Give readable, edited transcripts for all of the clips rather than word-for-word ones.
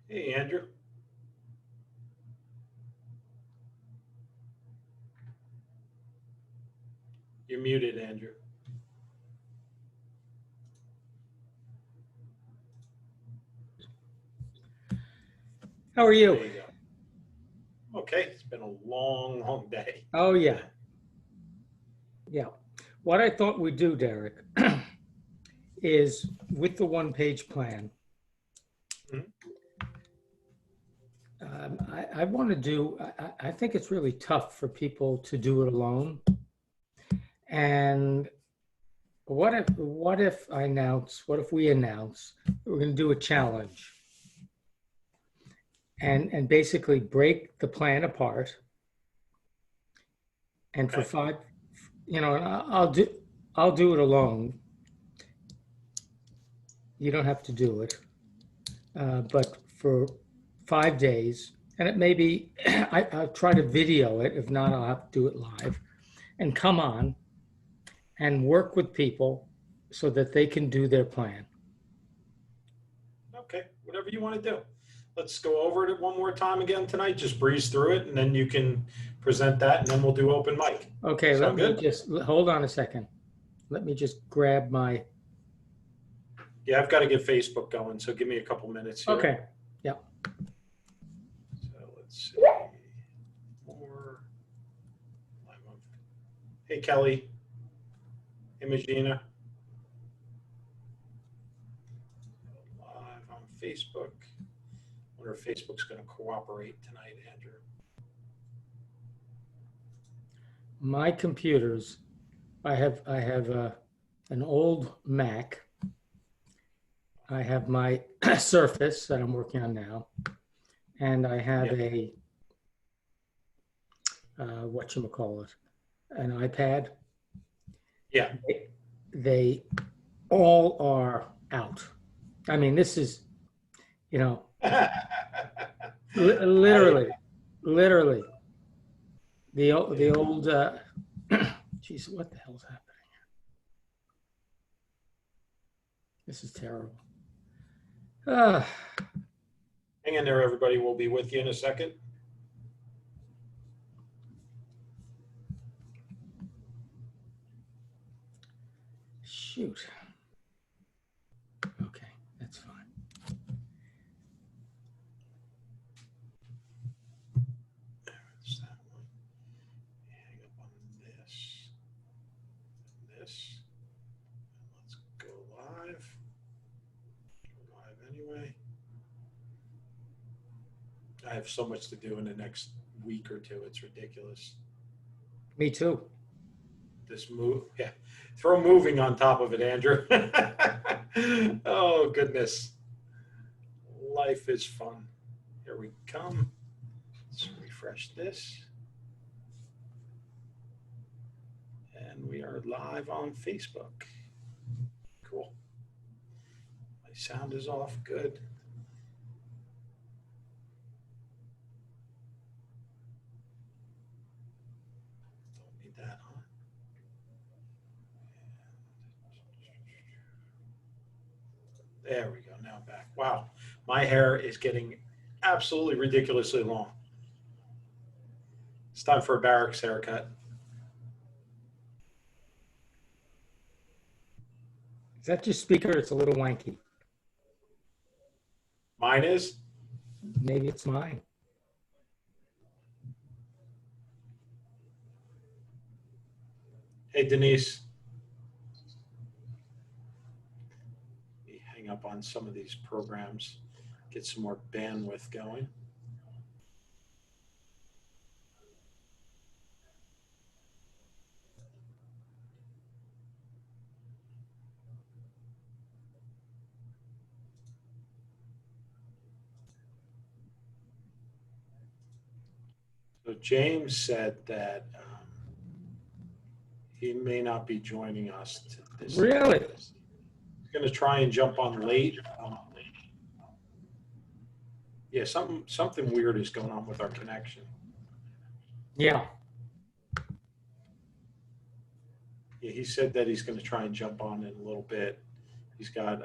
Hey, Andrew. You're muted, Andrew. How are you? There you go. Okay, it's been a long, long day. Oh, yeah. Yeah. What I thought we'd do, Derek, is with the one-page plan, Mhm. I want to do, I think it's really tough for people to do it alone. And what if what if we announce that we're going to do a challenge and basically break the plan apart. And for Okay. 5, and I'll do it alone. You don't have to do it. But for 5 days, and it may be, I'll try to video it. If not, I'll have to do it live and come on and work with people so that they can do their plan. Okay, whatever you want to do. Let's go over it one more time again tonight. Just breeze through it, and then you can present that, and then we'll do open mic. Okay, let Sound me good? just hold on a second. Let me just grab my. Yeah, I've got to get Facebook going, so give me a couple minutes here. Okay, yeah. So let's see. More. Hey, Kelly. Hey, Magina. Live on Facebook. Wonder if Facebook's going to cooperate tonight, Andrew. My computers, I have an old Mac. I have my Surface that I'm working on now, and I have a whatchamacallit, an iPad. Yeah. They all are out. I mean, this is, literally, the old. Geez, what the hell's happening here? This is terrible. Hang in there, everybody. We'll be with you in a second. Shoot. Okay, that's fine. There's that one. Hang up on this. This. And let's go live. Go live anyway. I have so much to do in the next week or two. It's ridiculous. Me too. This move, yeah. Throw moving on top of it, Andrew. Oh, goodness. Life is fun. Here we come. Let's refresh this. And we are live on Facebook. Cool. My sound is off. Good. Don't need that on. There we go. Now I'm back. Wow. My hair is getting absolutely ridiculously long. It's time for a barracks haircut. Is that your speaker? It's a little wanky. Mine is? Maybe it's mine. Hey, Denise. Let me hang up on some of these programs, get some more bandwidth going. So James said that he may not be joining us to this. Really? He's going to try and jump on late. Yeah, something weird is going on with our connection. Yeah. Yeah, he said that he's going to try and jump on in a little bit. He's got,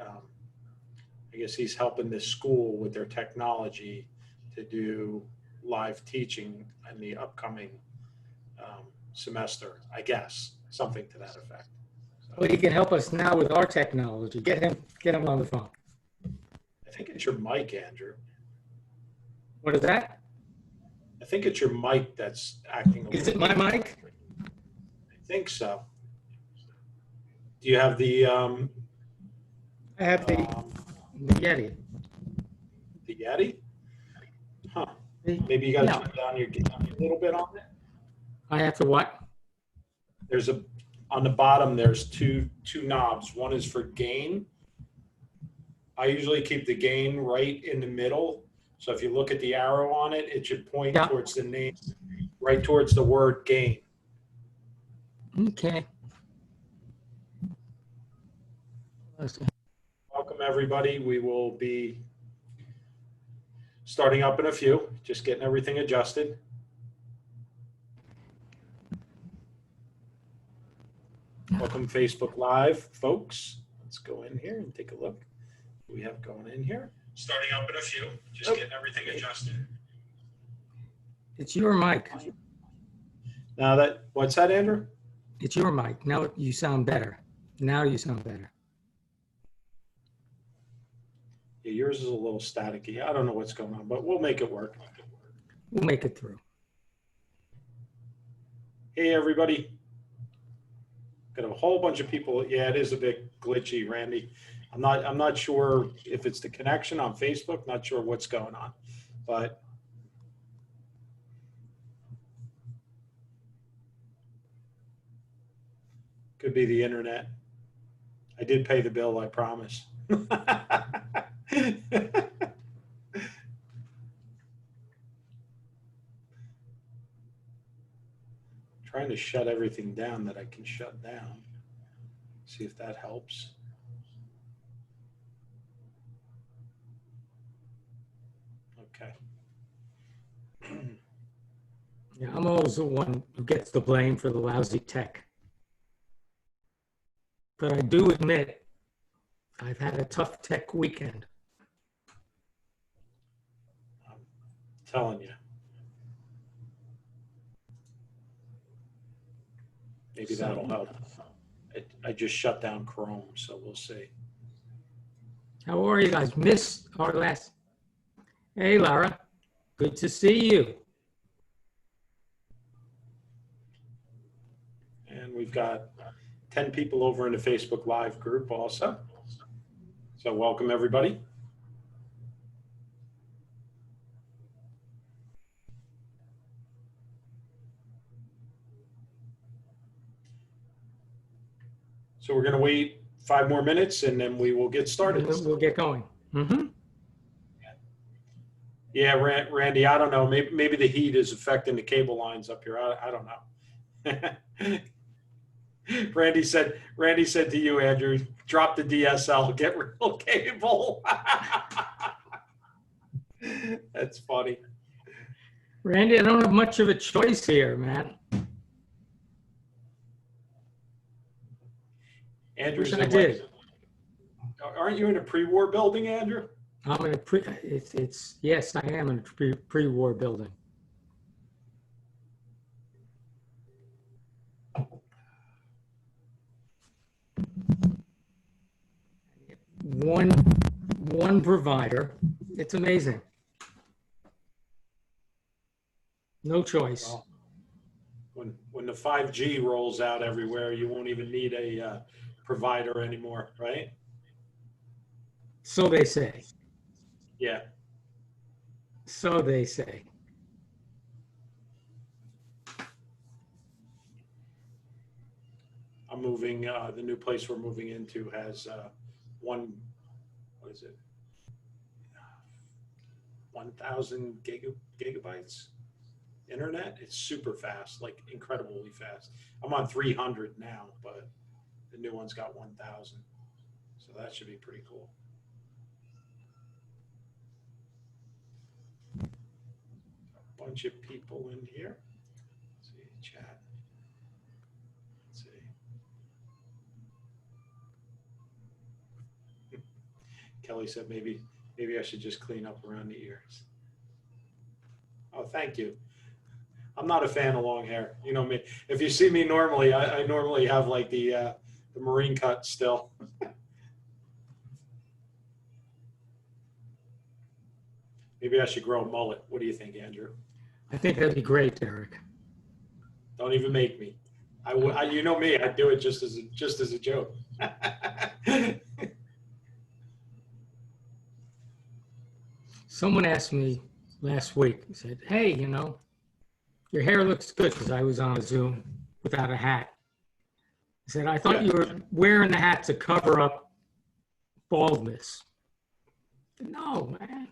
I guess he's helping this school with their technology to do live teaching in the upcoming semester, I guess, something to that effect. So, Well, he can help us now with our technology. Get him on the phone. I think it's your mic, Andrew. What is that? I think it's your mic that's acting. Is it my mic? I think so. Do you have the I have the Yeti. the Yeti? Huh. The- Maybe you got to no, turn down your gain a little bit on it. I have to what? There's on the bottom. There's two knobs. One is for gain. I usually keep the gain right in the middle. So if you look at the arrow on it, it should point Yeah. towards the name, right towards the word gain. Okay. Welcome everybody. We will be starting up in a few, just getting everything adjusted. Welcome Facebook Live, folks. Let's go in here and take a look. What we have going in here. Starting up in a few, just getting everything adjusted. It's your mic. Now what's that, Andrew? It's your mic. Now you sound better. Now you sound better. Yeah, yours is a little staticky. I don't know what's going on, but we'll make it work. We'll make it through. Hey, everybody. Got a whole bunch of people. Yeah, it is a bit glitchy, Randy. I'm not sure if it's the connection on Facebook, not sure what's going on, but could be the internet. I did pay the bill, I promise. Trying to shut everything down that I can shut down. See if that helps. Okay. Yeah, I'm always the one who gets the blame for the lousy tech. But I do admit I've had a tough tech weekend. I'm telling you. Maybe that'll help. I just shut down Chrome, so we'll see. How are you guys? Miss our last. Hey, Lara. Good to see you. And we've got 10 people over in the Facebook Live group also. So welcome, everybody. So we're going to wait 5 more minutes and then we will get started. We'll get going. Mm-hmm. Yeah, Randy, I don't know. Maybe the heat is affecting the cable lines up here. I don't know. Randy said to you, Andrew, drop the DSL, get real cable. That's funny. Randy, I don't have much of a choice here, man. Andrew's Wish I did. Aren't you in a pre-war building, Andrew? I'm in a yes, I am in a pre-war building. One provider. It's amazing. No choice. Well, when the 5G rolls out everywhere, you won't even need a provider anymore, right? So they say. Yeah. So they say. I'm moving, the new place we're moving into has what is it? 1,000 gigabytes internet. It's super fast, like incredibly fast. I'm on 300 now, but the new one's got 1,000. So that should be pretty cool. A bunch of people in here. Let's see, chat. Let's see. Kelly said maybe I should just clean up around the ears. Oh, thank you. I'm not a fan of long hair. You know me. If you see me normally, I normally have like the marine cut still. Maybe I should grow a mullet. What do you think, Andrew? I think that'd be great, Derek. Don't even make me. You know me. I'd do it just as a joke. Someone asked me last week, he said, hey, your hair looks good, because I was on a Zoom without a hat. He said, I thought you were wearing the hat to cover up baldness. No, man.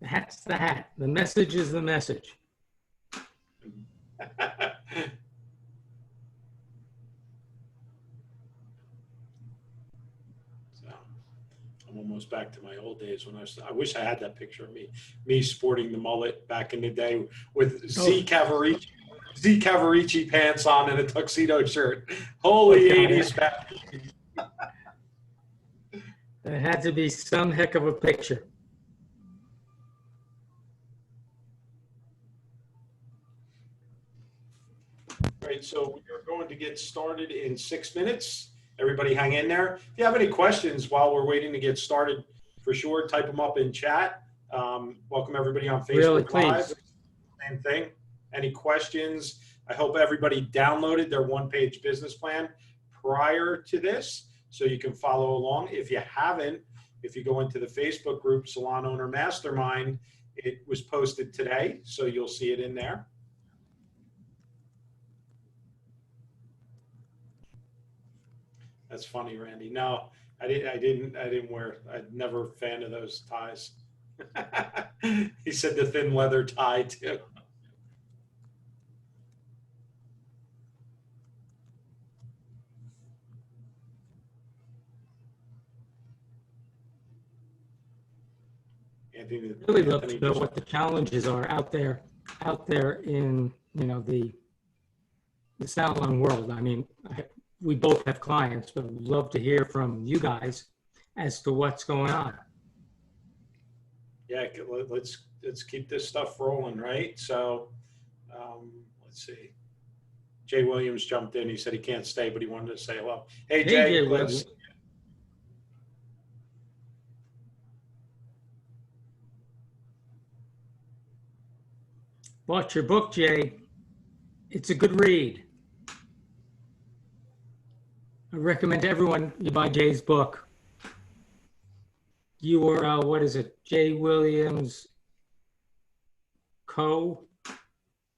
The hat's the hat. The message is the message. So I'm almost back to my old days when I wish I had that picture of me sporting the mullet back in the day with Z Cavaricci pants on and a tuxedo shirt. Holy 80s back. That had to be some heck of a picture. All right, so we are going to get started in 6 minutes. Everybody hang in there. If you have any questions while we're waiting to get started, for sure, type them up in chat. Welcome everybody on Facebook Live. Same thing. Any questions? I hope everybody downloaded their one-page business plan prior to this so you can follow along. If you haven't, if you go into the Facebook group, Salon Owner Mastermind, it was posted today, so you'll see it in there. That's funny, Randy. No, I didn't wear. I'm never a fan of those ties. He said the thin leather tie too. I'd really love to know what the challenges are out there in the salon world. I mean, we both have clients, but I'd love to hear from you guys as to what's going on. Yeah, let's keep this stuff rolling, right? So let's see. Jay Williams jumped in. He said he can't stay, but he wanted to say hello. Hey, Jay. Let's. Bought your book, Jay. It's a good read. I recommend to everyone you buy Jay's book. URL, what is it? Jay Williams Co.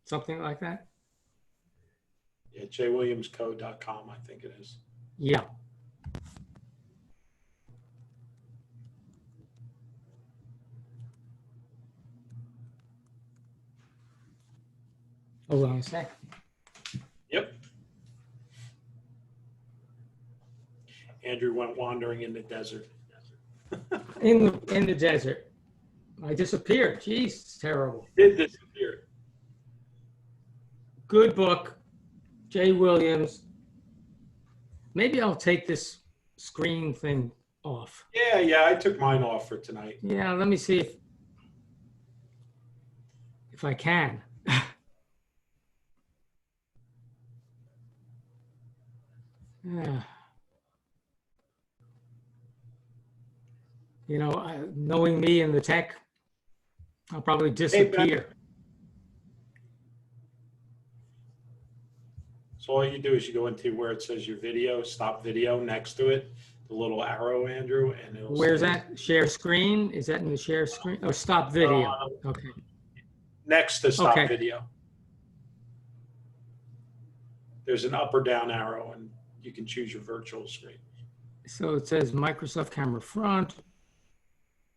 Something like that? Yeah, jaywilliamsco.com, I think it is. Yeah. Hold on a sec. Yep. Andrew went wandering in the desert. in the desert. I disappeared. Jeez, it's terrible. Did disappear. Good book. Jay Williams. Maybe I'll take this screen thing off. Yeah, I took mine off for tonight. Yeah, let me see if I can. Yeah. Knowing me and the tech, I'll probably disappear. So all you do is you go into where it says your video, stop video, next to it, the little arrow, Andrew, and it'll. Where's that? Share screen? Is that in the share screen? Oh, stop video. Okay. Next to stop video. There's an up or down arrow, and you can choose your virtual screen. So it says Microsoft Camera Front,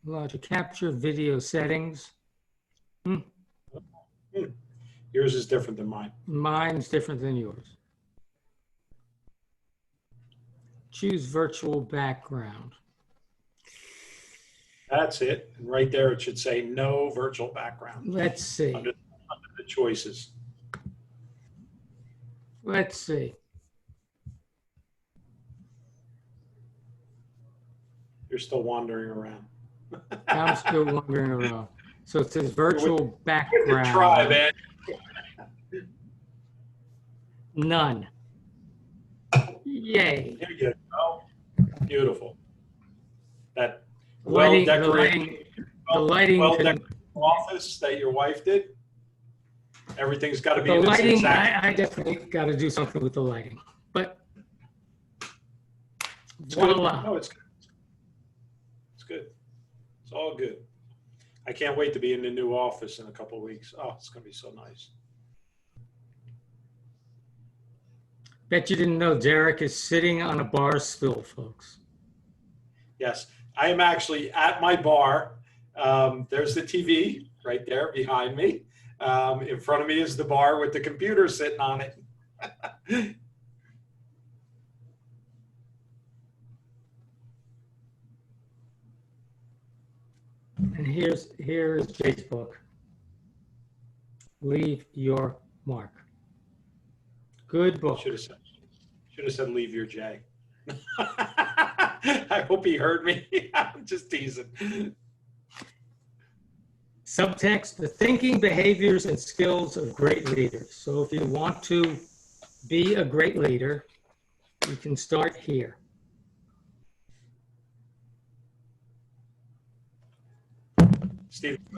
Logic Capture, Video Settings. Yours is different than mine. Mine's different than yours. Choose virtual background. That's it. And right there, it should say no virtual background. Let's see. Under the choices. Let's see. You're still wandering around. I'm still wandering around. So it says You're with virtual the background. tribe, man. None. Yay. Here you go. Beautiful. That The lighting, well-decorated, the lighting, office that your wife did. Everything's got to be the in its lighting, exact. I definitely got to do something with the lighting, but It's good. voila. No, it's good. It's good. It's all good. I can't wait to be in the new office in a couple of weeks. Oh, it's going to be so nice. Bet you didn't know Derek is sitting on a bar stool, folks. Yes, I am actually at my bar. There's the TV right there behind me. In front of me is the bar with the computer sitting on it. And here's Jay's book. Leave Your Mark. Good book. Should have said leave your J. I hope he heard me. I'm just teasing. Subtext, the thinking, behaviors, and skills of great leaders. So if you want to be a great leader, you can start here.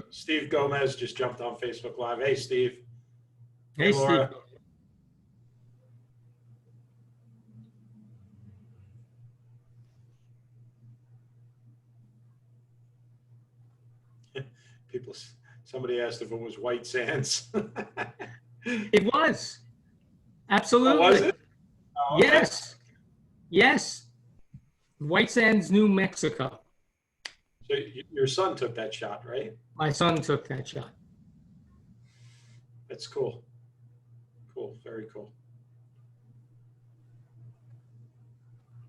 Steve Gomez just jumped on Facebook Live. Hey, Steve. Hey, Laura. Steve. Somebody asked if it was White Sands. It was. Absolutely. Oh, was it? Oh, okay. Yes. Yes. White Sands, New Mexico. So your son took that shot, right? My son took that shot. That's cool. Cool. Very cool.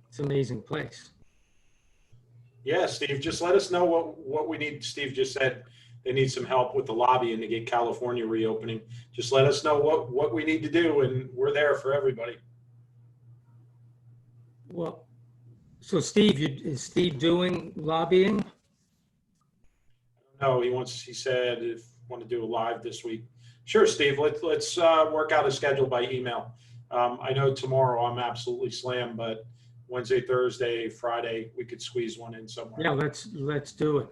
It's an amazing place. Yeah, Steve, just let us know what we need. Steve just said they need some help with the lobbying to get California reopening. Just let us know what we need to do, and we're there for everybody. Well, so Steve, is Steve doing lobbying? No, he said if you want to do a live this week. Sure, Steve, let's work out a schedule by email. I know tomorrow I'm absolutely slammed, but Wednesday, Thursday, Friday, we could squeeze one in somewhere. Yeah, let's do it.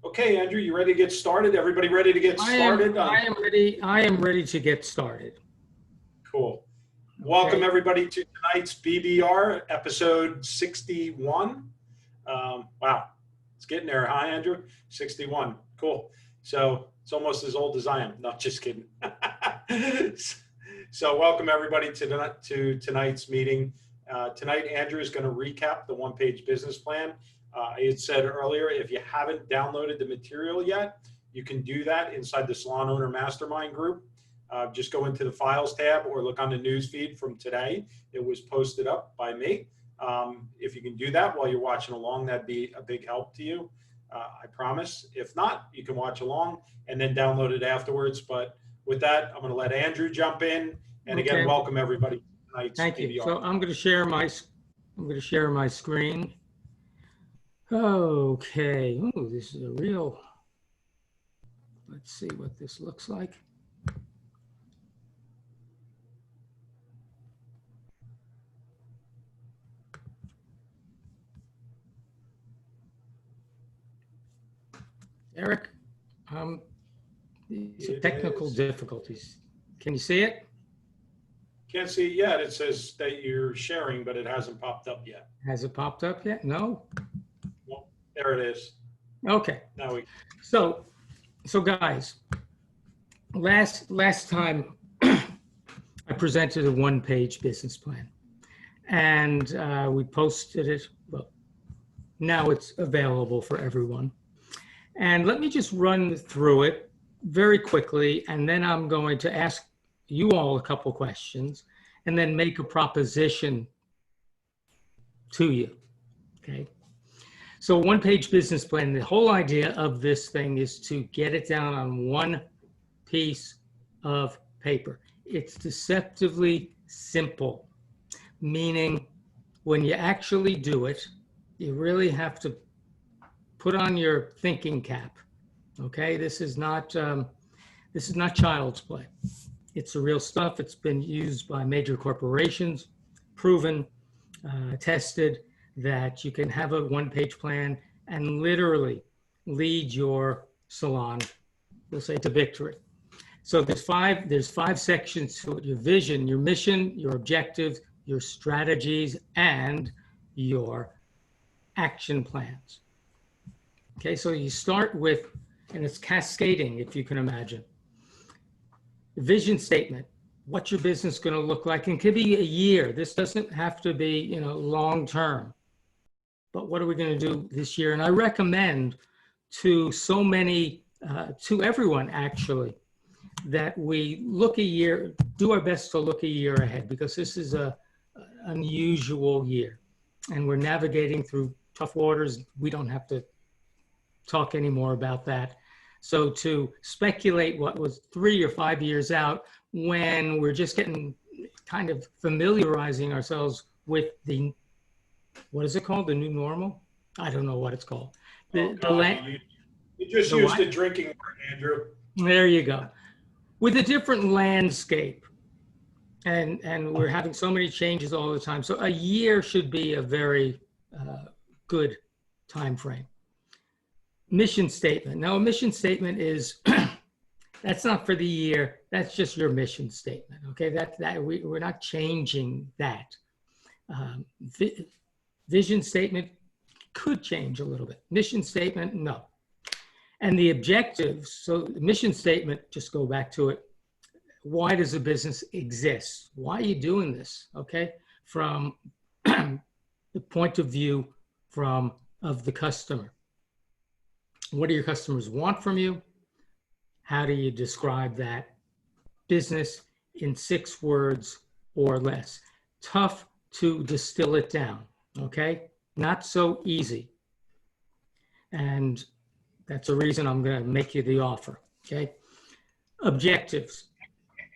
Okay, Andrew, you ready to get started? Everybody ready to get started? I am ready. I am ready to get started. Cool. Welcome, Okay. everybody, to tonight's BBR, episode 61. Wow, it's getting there, huh, Andrew? 61. Cool. So it's almost as old as I am. No, just kidding. So welcome, everybody, to tonight's meeting. Tonight, Andrew is going to recap the one-page business plan. I had said earlier, if you haven't downloaded the material yet, you can do that inside the Salon Owner Mastermind group. Just go into the Files tab or look on the news feed from today. It was posted up by me. If you can do that while you're watching along, that'd be a big help to you. I promise. If not, you can watch along and then download it afterwards. But with that, I'm going to let Andrew jump in. And again, Okay. welcome everybody to tonight's Thank you. BBR. So I'm going to share my screen. Okay. Ooh, this is a real. Let's see what this looks like. Eric, these are technical difficulties. Can you see it? Can't see it yet. It says that you're sharing, but it hasn't popped up yet. Has it popped up yet? No. Well, there it is. Okay. Now we. So guys, last time I presented a one-page business plan, and we posted it. Well, now it's available for everyone. And let me just run through it very quickly, and then I'm going to ask you all a couple questions, and then make a proposition to you. Okay. So one-page business plan, the whole idea of this thing is to get it down on one piece of paper. It's deceptively simple. meaning when you actually do it, you really have to put on your thinking cap. Okay, this is not child's play. It's the real stuff. It's been used by major corporations, proven, tested that you can have a one-page plan and literally lead your salon, we'll say, to victory. So there's five sections to it: your vision, your mission, your objectives, your strategies, and your action plans. Okay, so you start with, and it's cascading, if you can imagine. The vision statement: what's your business going to look like? And it could be a year. This doesn't have to be, long term. But what are we going to do this year? And I recommend to so many, to everyone actually, that we look a year, do our best to look a year ahead, because this is an unusual year. And we're navigating through tough waters. We don't have to talk anymore about that. So to speculate what was 3 or 5 years out, when we're just getting kind of familiarizing ourselves with the, what is it called? The new normal? I don't know what it's called. You just used the drinking word, Andrew. There you go. With a different landscape. And we're having so many changes all the time. So a year should be a very good time frame. Mission statement. Now, a mission statement is, that's not for the year. That's just your mission statement. Okay, we're not changing that. Vision statement could change a little bit. Mission statement, no. And the objectives. So the mission statement, just go back to it. Why does a business exist? Why are you doing this? Okay, from the point of view of the customer. What do your customers want from you? How do you describe that business in 6 words or less? Tough to distill it down, okay? Not so easy. And that's the reason I'm going to make you the offer, okay? Objectives.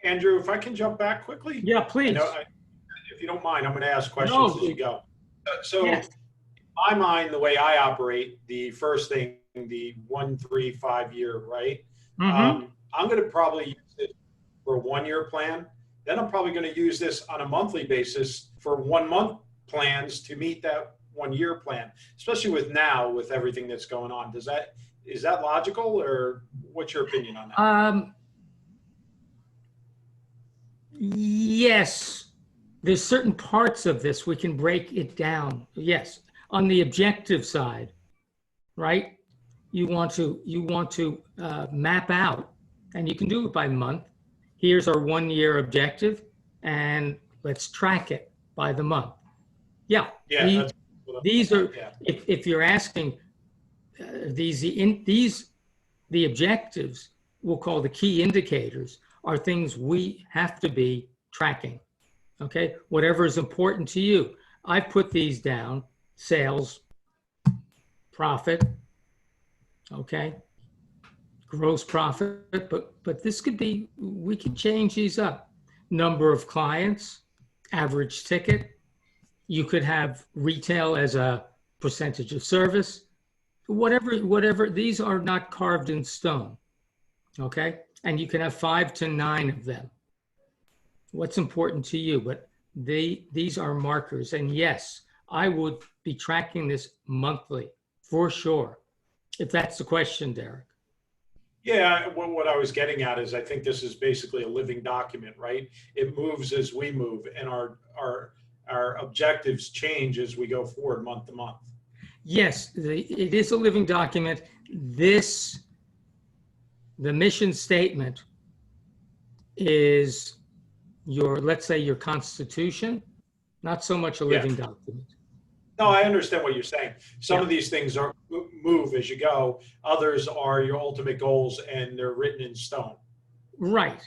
Andrew, if I can jump back quickly? Yeah, please. If you don't mind, I'm going to ask questions as you go. So yes. In my mind, the way I operate, the first thing, the 1, 3, 5 year, right? Mm-hmm. I'm going to probably use it for a 1-year plan. Then I'm probably going to use this on a monthly basis for 1-month plans to meet that 1-year plan, especially with everything that's going on. Is that logical, or what's your opinion on that? Yes, there's certain parts of this we can break it down. Yes, on the objective side, right? You want to map out, and you can do it by month. Here's our 1-year objective, and let's track it by the month. Yeah. These are, if you're asking, the objectives we'll call the key indicators are things we have to be tracking. Okay, whatever is important to you. I've put these down: sales, profit, okay, gross profit, but this could be, we could change these up. Number of clients, average ticket. You could have retail as a percentage of service. Whatever, these are not carved in stone, okay? And you can have 5 to 9 of them. What's important to you? But these are markers. And yes, I would be tracking this monthly for sure, if that's the question, Derek. Yeah, what I was getting at is I think this is basically a living document, right? It moves as we move, and our objectives change as we go forward month to month. Yes, it is a living document. The mission statement is let's say your constitution, not so much a living document. No, I understand what you're saying. Some of these things are move as you go. Others are your ultimate goals, and they're written in stone. Right.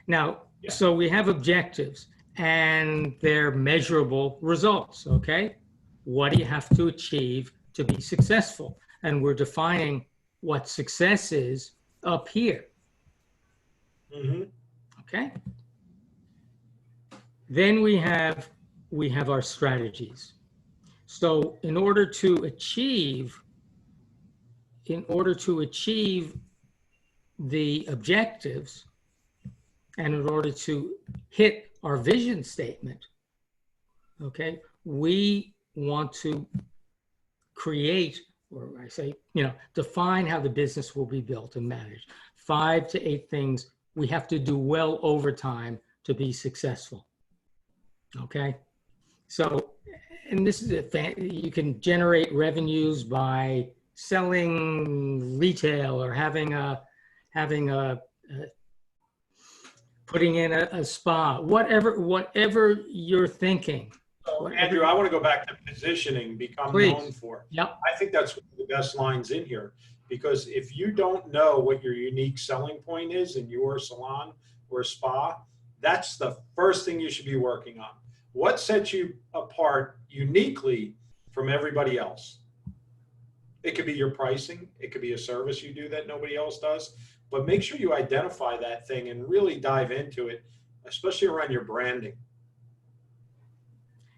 Now, so we have objectives, and they're measurable results, okay? What do you have to achieve to be successful? And we're defining what success is up here. Mm-hmm. Okay? Then we have we have our strategies. So in order to achieve the objectives, and in order to hit our vision statement, okay, we want to create, or I say, define how the business will be built and managed. 5 to 8 things we have to do well over time to be successful. Okay, so, and this is you can generate revenues by selling retail or having a putting in a spa, whatever you're thinking. So, Andrew, I want to go back to positioning, become Please. known for. Yep. I think that's one of the best lines in here, because if you don't know what your unique selling point is in your salon or spa, that's the first thing you should be working on. What sets you apart uniquely from everybody else? It could be your pricing. It could be a service you do that nobody else does. But make sure you identify that thing and really dive into it, especially around your branding.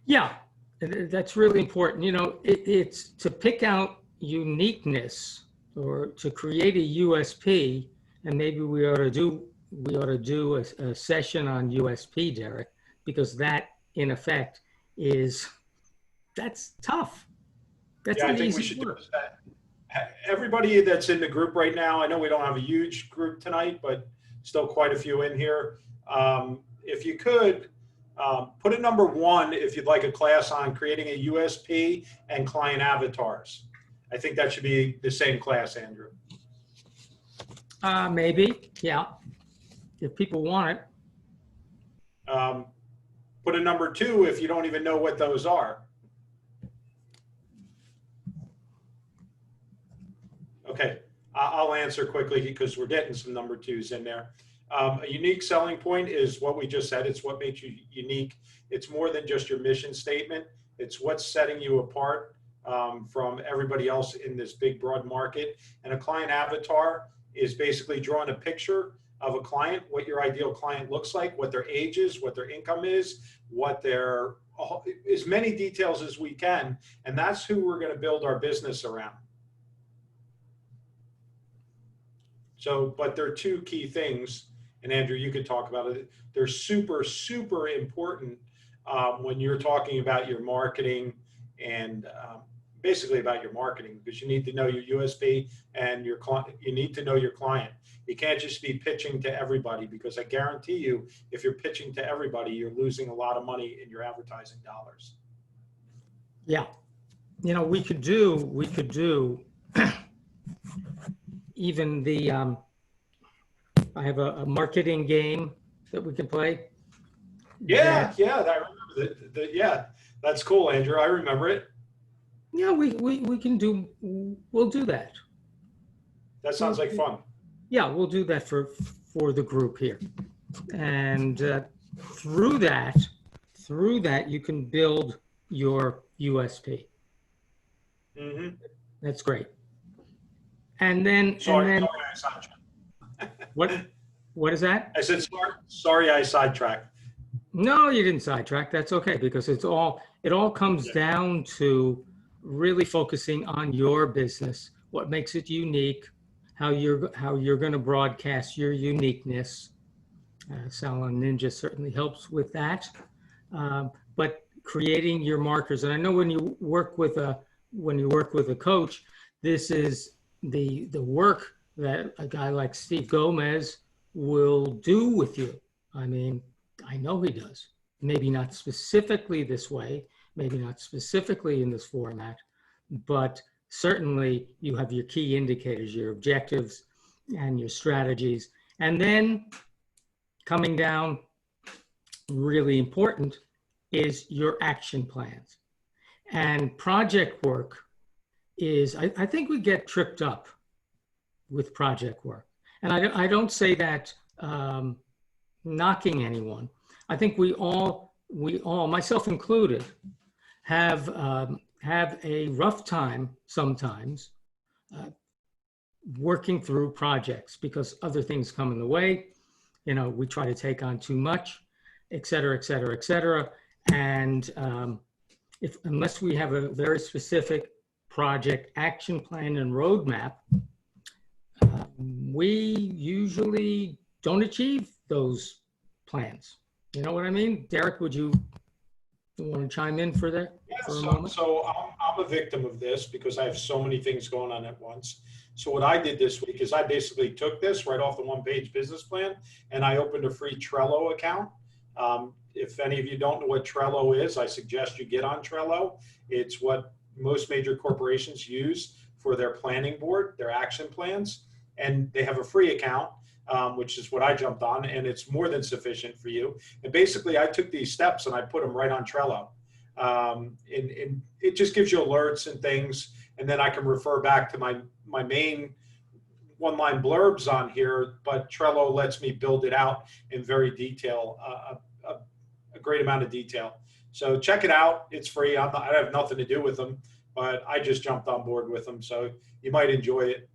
Yeah, that's really important. It's to pick out uniqueness or to create a USP, and maybe we ought to do a session on USP, Derek, because that in effect that's tough. That's I think we should do that. Everybody that's in the group right now, I know we don't have a huge group tonight, but still quite a few in here. If you could, put a number 1 if you'd like a class on creating a USP and client avatars. I think that should be the same class, Andrew. Maybe, yeah, if people want it. Put a number 2 if you don't even know what those are. Okay, I'll answer quickly because we're getting some number 2s in there. A unique selling point is what we just said. It's what makes you unique. It's more than just your mission statement. It's what's setting you apart from everybody else in this big, broad market. And a client avatar is basically drawing a picture of a client, what your ideal client looks like, what their age is, what their income is, what their, as many details as we can. And that's who we're going to build our business around. So, but there are 2 key things, and Andrew, you could talk about it. They're super, super important when you're talking about your marketing and basically about your marketing, because you need to know your USP and your client. You need to know your client. You can't just be pitching to everybody, because I guarantee you, if you're pitching to everybody, you're losing a lot of money in your advertising dollars. Yeah, we could do even the, I have a marketing game that we can play. Yeah, I remember yeah, that's cool, Andrew. I remember it. Yeah, we'll do that. That sounds like fun. Yeah, we'll do that for the group here. And through that, you can build your USP. Mm-hmm. That's great. And then, sorry, I sidetracked. What is that? I said, sorry, I sidetracked. No, you didn't sidetrack. That's okay, because it all comes down to really focusing on your business, what makes it unique, how you're going to broadcast your uniqueness. Salon Ninja certainly helps with that. But creating your markers, and I know when you work with a coach, this is the work that a guy like Steve Gomez will do with you. I mean, I know he does. Maybe not specifically this way, maybe not specifically in this format, but certainly you have your key indicators, your objectives and your strategies. And then coming down, really important, is your action plans. And project work is, I think we get tripped up with project work. And I don't say that knocking anyone. I think we all, myself included, have a rough time sometimes working through projects because other things come in the way. We try to take on too much, et cetera, et cetera, et cetera. And unless we have a very specific project action plan and roadmap, we usually don't achieve those plans. You know what I mean? Derek, would you want to chime in for that Yeah, for a so, moment? so I'm a victim of this because I have so many things going on at once. So what I did this week is I basically took this right off the one-page business plan and I opened a free Trello account. If any of you don't know what Trello is, I suggest you get on Trello. It's what most major corporations use for their planning board, their action plans, and they have a free account, which is what I jumped on, and it's more than sufficient for you. And basically, I took these steps and I put them right on Trello. And it just gives you alerts and things, and then I can refer back to my main one-line blurbs on here, but Trello lets me build it out in very detail, a great amount of detail. So check it out. It's free. I have nothing to do with them, but I just jumped on board with them. So you might enjoy it.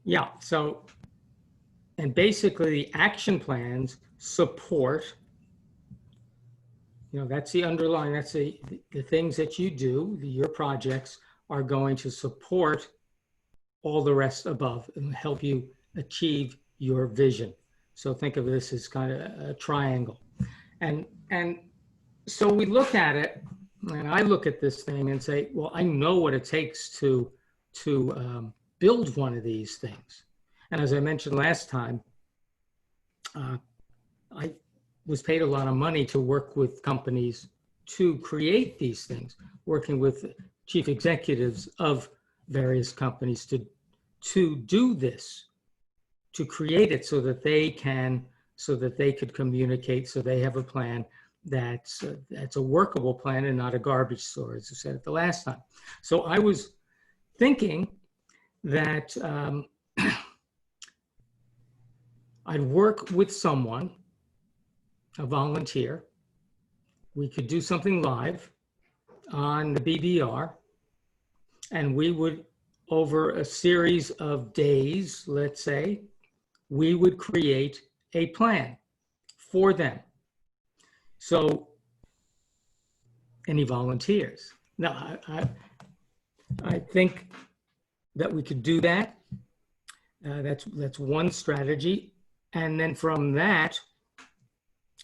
Yeah. So, and basically the action plans support, that's the underlying, that's the things that you do, your projects are going to support all the rest above and help you achieve your vision. So think of this as kind of a triangle. And so we look at it, and I look at this thing and say, well, I know what it takes to build one of these things. And as I mentioned last time, I was paid a lot of money to work with companies to create these things, working with chief executives of various companies to do this, to create it so that they could communicate, so they have a plan that's a workable plan and not a garbage store, as I said it the last time. So I was thinking that I'd work with someone, a volunteer. We could do something live on the BBR, and we would, over a series of days, let's say, we would create a plan for them. So, any volunteers? Now, I think that we could do that. That's one strategy. And then from that,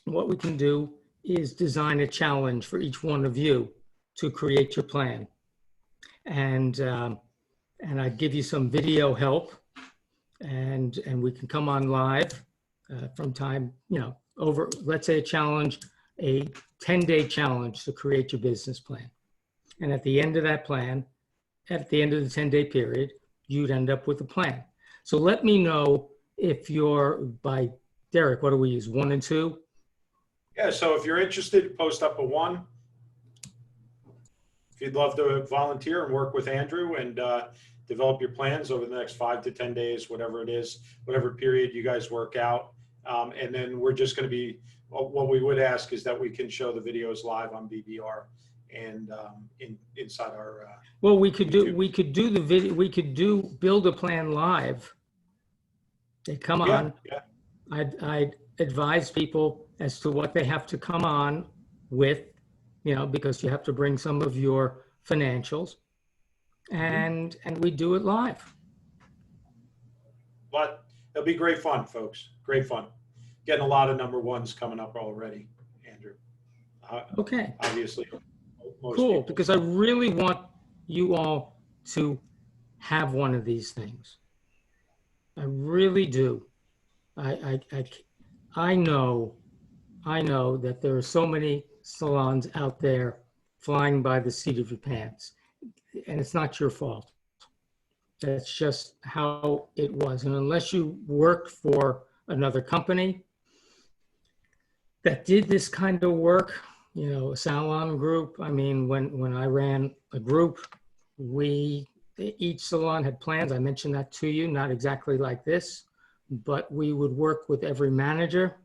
what we can do is design a challenge for each one of you to create your plan. And I'd give you some video help, and we can come on live from time, over, let's say a 10-day challenge to create your business plan. And at the end of that plan, at the end of the 10-day period, you'd end up with a plan. So let me know if you're, by Derek, what do we use, 1 and 2? Yeah, so if you're interested, post up a 1. If you'd love to volunteer and work with Andrew and develop your plans over the next 5 to 10 days, whatever it is, whatever period you guys work out. And then we're just going to be, what we would ask is that we can show the videos live on BBR and inside our. Well, we could do the video. We could build a plan live. They come on. Yeah. I'd advise people as to what they have to come on with, because you have to bring some of your financials, and we do it live. But it'll be great fun, folks. Great fun. Getting a lot of number ones coming up already, Andrew. Okay. Obviously. Cool, people. because I really want you all to have one of these things. I really do. I know that there are so many salons out there flying by the seat of your pants, and it's not your fault. That's just how it was. And unless you worked for another company that did this kind of work, a salon group. I mean, when I ran a group, each salon had plans. I mentioned that to you, not exactly like this, but we would work with every manager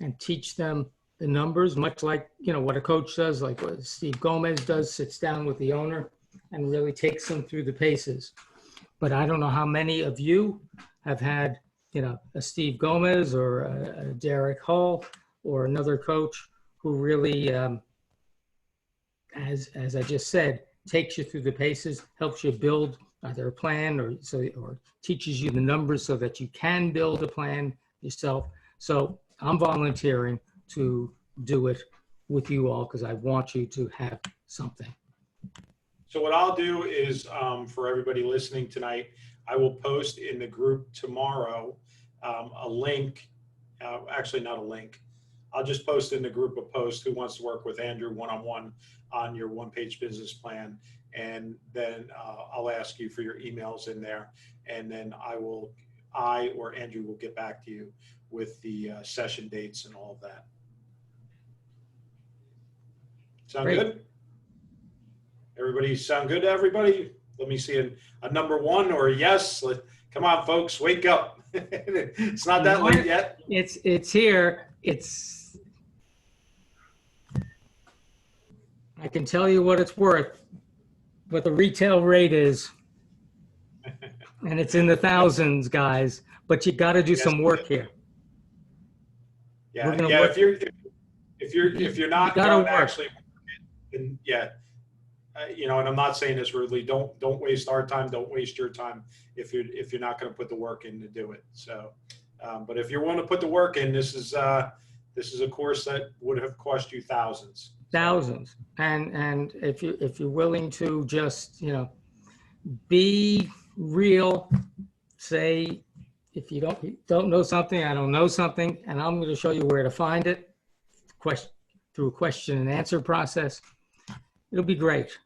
and teach them the numbers, much like, what a coach does, like what Steve Gomez does, sits down with the owner and really takes them through the paces. But I don't know how many of you have had, a Steve Gomez or a Derek Hull or another coach who really, as I just said, takes you through the paces, helps you build either a plan or teaches you the numbers so that you can build a plan yourself. So I'm volunteering to do it with you all because I want you to have something. So what I'll do is, for everybody listening tonight, I will post in the group tomorrow a link. Actually, not a link. I'll just post in the group a post who wants to work with Andrew one-on-one on your one-page business plan. And then I'll ask you for your emails in there. And then I or Andrew will get back to you with the session dates and all of that. Sound Great. good? Everybody sound good to everybody? Let me see a number one or a yes. Come on, folks, wake up. It's not that late yet. It's here. I can tell you what it's worth, what the retail rate is. And it's in the thousands, guys, but you got to do some work here. Yeah, yeah. If you're not going to actually, and yeah, you know, and I'm not saying this rudely. Don't waste our time. Don't waste your time if you're not going to put the work in to do it. So, but if you're willing to put the work in, this is a course that would have cost you thousands. Thousands, and if you're willing to just, you know, be real, say, if you don't know something, I don't know something, and I'm going to show you where to find it, through a question and answer process. It'll be great.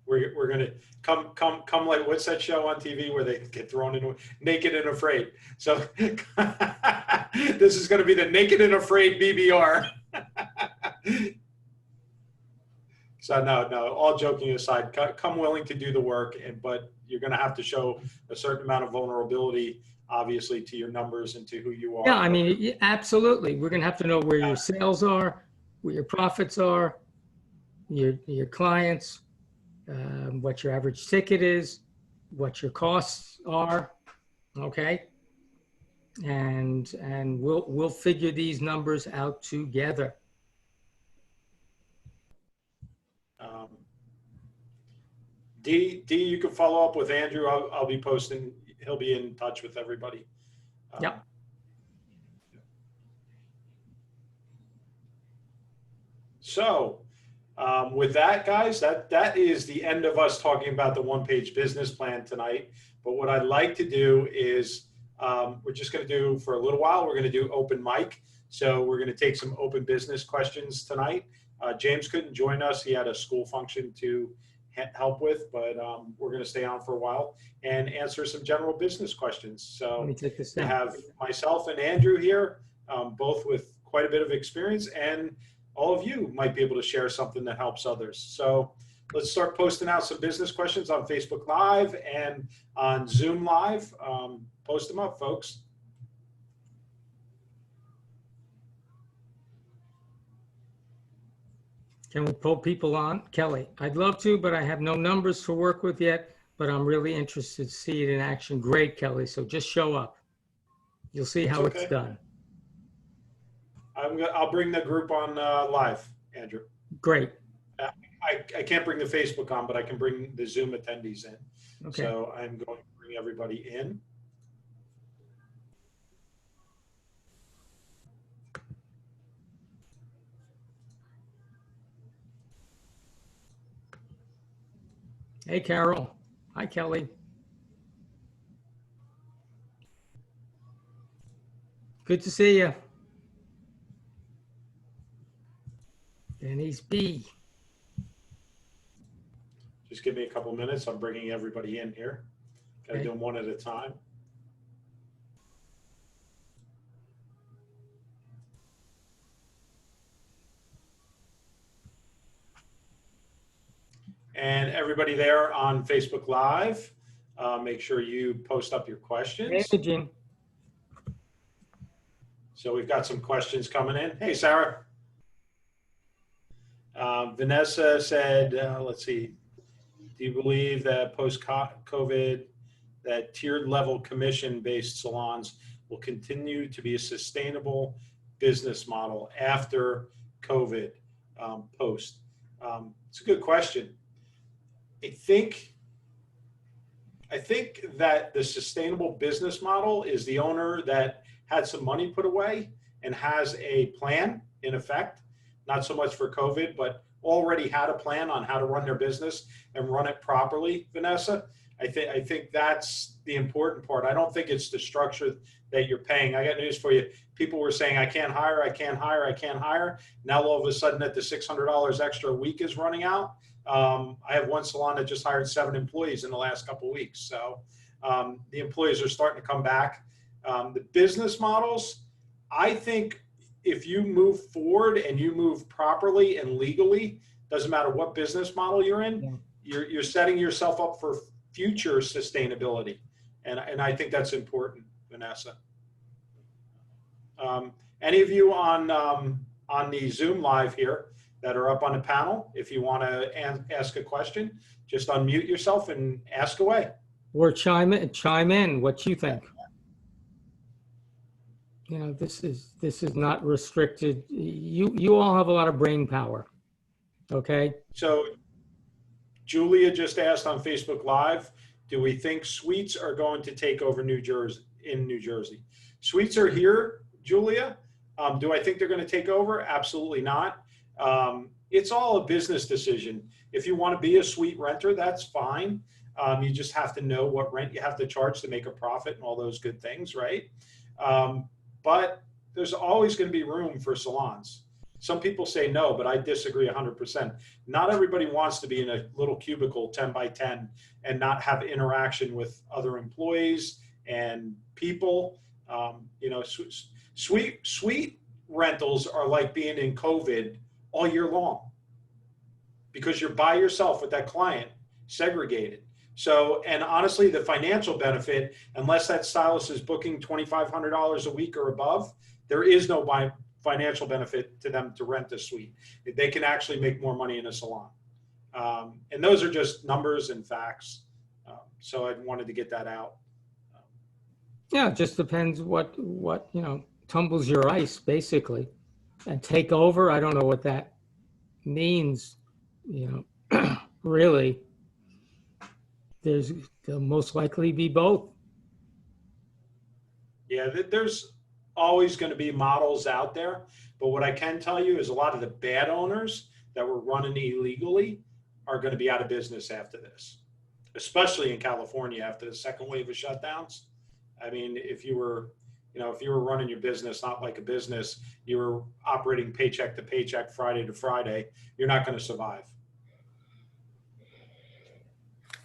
We're going to come like, what's that show on TV where they get thrown in Naked and Afraid? So this is going to be the Naked and Afraid BBR. So no, all joking aside, come willing to do the work, but you're going to have to show a certain amount of vulnerability, obviously, to your numbers and to who you are. Yeah, I mean, absolutely. We're going to have to know where your sales are, where your profits are, your clients, what your average ticket is, what your costs are, okay? And we'll figure these numbers out together. D, you can follow up with Andrew. I'll be posting. He'll be in touch with everybody. Yep. So with that, guys, that is the end of us talking about the one-page business plan tonight. But what I'd like to do is we're just going to do, for a little while, we're going to do open mic. So we're going to take some open business questions tonight. James couldn't join us. He had a school function to help with, but we're going to stay on for a while and answer some general business questions. So Let me take this we down. have myself and Andrew here, both with quite a bit of experience, and all of you might be able to share something that helps others. So let's start posting out some business questions on Facebook Live and on Zoom Live. Post them up, folks. Can we pull people on? Kelly, I'd love to, but I have no numbers to work with yet, but I'm really interested to see it in action. Great, Kelly. So just show up. You'll see how it's done. I'll bring the group on live, Andrew. Great. I can't bring the Facebook on, but I can bring the Zoom attendees in. Okay. So I'm going to bring everybody in. Hey, Carol. Hi, Kelly. Good to see you. Denny's B. Just give me a couple minutes. I'm bringing everybody in here. Got to do them one at a time. And everybody there on Facebook Live, make sure you post up your questions. Hey, Jim. So we've got some questions coming in. Hey, Sarah. Vanessa said, let's see, do you believe that post-COVID, that tiered level commission-based salons will continue to be a sustainable business model after COVID post? It's a good question. I think that the sustainable business model is the owner that had some money put away and has a plan in effect, not so much for COVID, but already had a plan on how to run their business and run it properly, Vanessa. I think that's the important part. I don't think it's the structure that you're paying. I got news for you. People were saying, I can't hire, I can't hire, I can't hire. Now all of a sudden that the $600 extra a week is running out. I have one salon that just hired 7 employees in the last couple of weeks. So the employees are starting to come back. The business models, I think if you move forward and you move properly and legally, doesn't matter what business model you're in, you're setting yourself up for future sustainability. And I think that's important, Vanessa. Any of you on the Zoom live here that are up on the panel, if you want to ask a question, just unmute yourself and ask away. Or chime in what you think. You know, this is not restricted. You all have a lot of brain power. Okay. So Julia just asked on Facebook Live, do we think suites are going to take over New Jersey? Suites are here, Julia. Do I think they're going to take over? Absolutely not. It's all a business decision. If you want to be a suite renter, that's fine. You just have to know what rent you have to charge to make a profit and all those good things, right? But there's always going to be room for salons. Some people say no, but I disagree 100%. Not everybody wants to be in a little cubicle 10 by 10 and not have interaction with other employees and people. You know, suite rentals are like being in COVID all year long because you're by yourself with that client, segregated. So, and honestly, the financial benefit, unless that stylist is booking $2,500 a week or above, there is no financial benefit to them to rent a suite. They can actually make more money in a salon. And those are just numbers and facts. So I wanted to get that out. Yeah, it just depends what you know, tumbles your ice, basically. And take over, I don't know what that means, you know, really. There'll most likely be both. Yeah, there's always going to be models out there. But what I can tell you is a lot of the bad owners that were running illegally are going to be out of business after this, especially in California after the second wave of shutdowns. I mean, if you were running your business not like a business, you were operating paycheck to paycheck, Friday to Friday, you're not going to survive.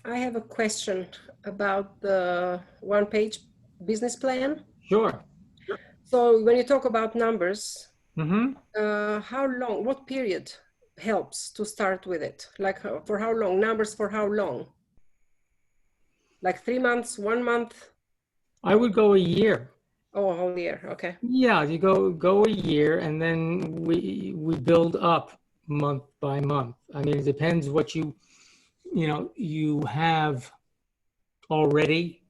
I have a question about the one-page business plan. Sure. So when you talk about numbers, Mm-hmm. what period helps to start with it? Like for how long? Numbers for how long? Like 3 months, 1 month? I would go a year. Oh, a whole year. Okay. Yeah, you go a year, and then we build up month by month. I mean, it depends what you have already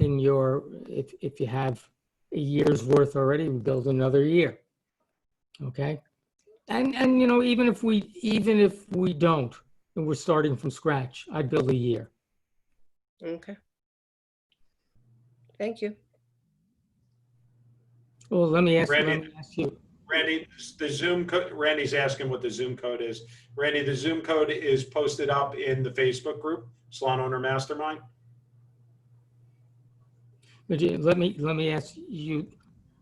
in your, if you have a year's worth already, we build another year. Okay. And you know, even if we don't, and we're starting from scratch, I'd build a year. Okay. Thank you. Well, let me ask you. Randy, the Zoom code, Randy's asking what the Zoom code is. Randy, the Zoom code is posted up in the Facebook group, Salon Owner Mastermind. But let me ask you,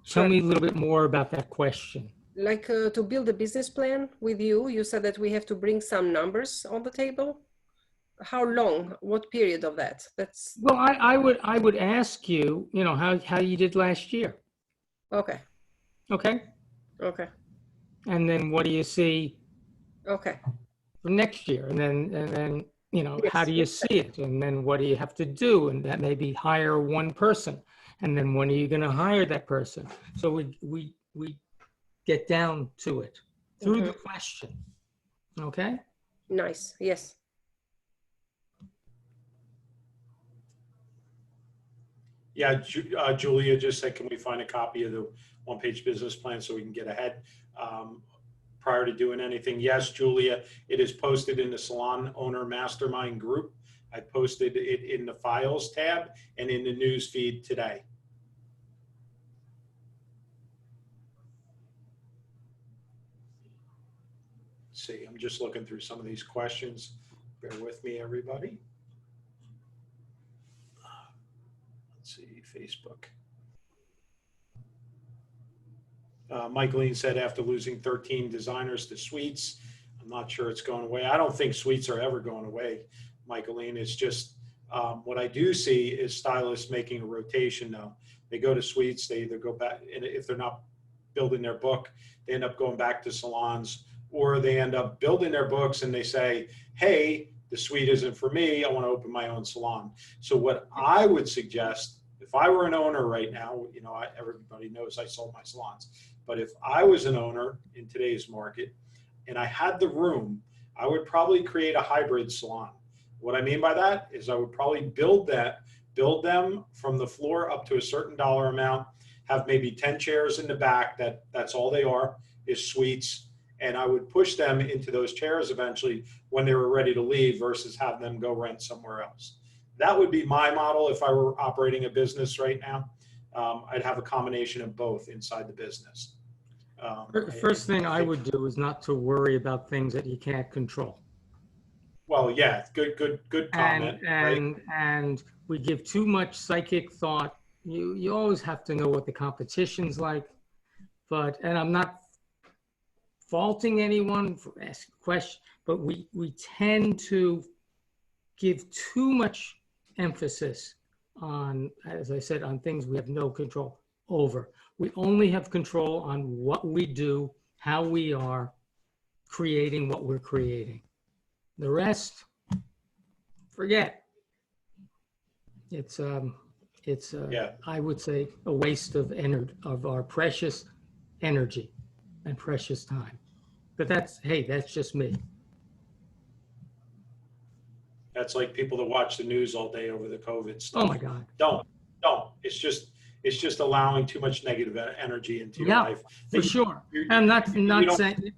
tell me a little bit more about that question. Like to build a business plan with you, you said that we have to bring some numbers on the table. How long? What period of that? That's well, I would ask you, you know, how you did last year. okay. Okay. Okay. And then what do you see? Okay. For next year, and then you know, Yes. how do you see it, and then what do you have to do, and that maybe hire one person, and then when are you going to hire that person? So we get down to it through the question. Okay. Nice. Yes. Yeah, Julia just said, can we find a copy of the one-page business plan so we can get ahead prior to doing anything? Yes, Julia, it is posted in the Salon Owner Mastermind group. I posted it in the files tab and in the news feed today. Let's see, I'm just looking through some of these questions. Bear with me, everybody. Let's see, Facebook. Michaeline said after losing 13 designers to suites, I'm not sure it's going away. I don't think suites are ever going away, Michaeline. It's just what I do see is stylists making a rotation now. They go to suites, they either go back, and if they're not building their book, they end up going back to salons, or they end up building their books and they say, hey, the suite isn't for me, I want to open my own salon. So what I would suggest, if I were an owner right now, you know, everybody knows I sold my salons, but if I was an owner in today's market and I had the room, I would probably create a hybrid salon. What I mean by that is I would probably build them from the floor up to a certain dollar amount, have maybe 10 chairs in the back, that's all they are, is suites. And I would push them into those chairs eventually when they were ready to leave versus have them go rent somewhere else. That would be my model if I were operating a business right now. I'd have a combination of both inside the business. First thing I would do is not to worry about things that you can't control. Well, yeah, good comment. And we give too much psychic thought. You always have to know what the competition's like, and I'm not faulting anyone for asking questions, but we tend to give too much emphasis on, as I said, on things we have no control over. We only have control on what we do, how we are creating what we're creating. The rest, forget. It's Yeah. I would say a waste of our precious energy and precious time. But that's just me. That's like people that watch the news all day over the COVID stuff. Oh my God. Don't. It's just allowing too much negative energy into your life. For sure. I'm not saying,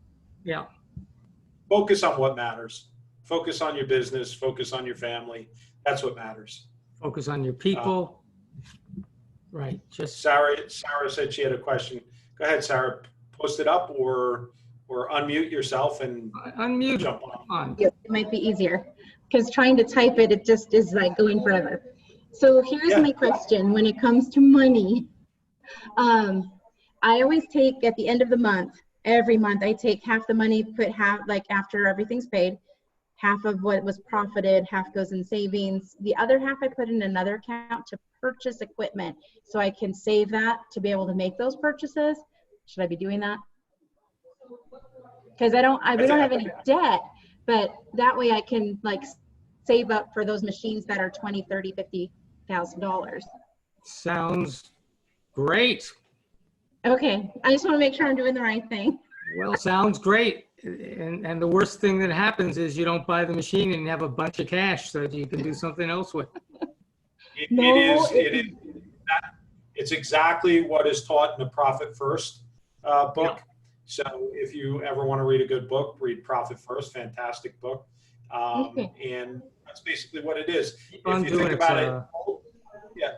yeah. Focus on what matters. Focus on your business, focus on your family. That's what matters. Focus on your people. Right. Just Sarah said she had a question. Go ahead, Sarah. Post it up or unmute yourself and unmute. Jump on. It might be easier because trying to type it just is like going forever. So here's my question. When it comes to money, I always take at the end of the month, every month, I take half the money, put half, like after everything's paid, half of what was profited, half goes in savings. The other half I put in another account to purchase equipment so I can save that to be able to make those purchases. Should I be doing that? Because we don't have any debt, but that way I can like save up for those machines that are $20,000, $30,000, $50,000. Sounds great. Okay, I just want to make sure I'm doing the right thing. Well, sounds great. And the worst thing that happens is you don't buy the machine and you have a bunch of cash so that you can do something else with. It's exactly what is taught in the Profit First book. Yeah. So if you ever want to read a good book, read Profit First, fantastic book. And that's basically what it is. If you think about it,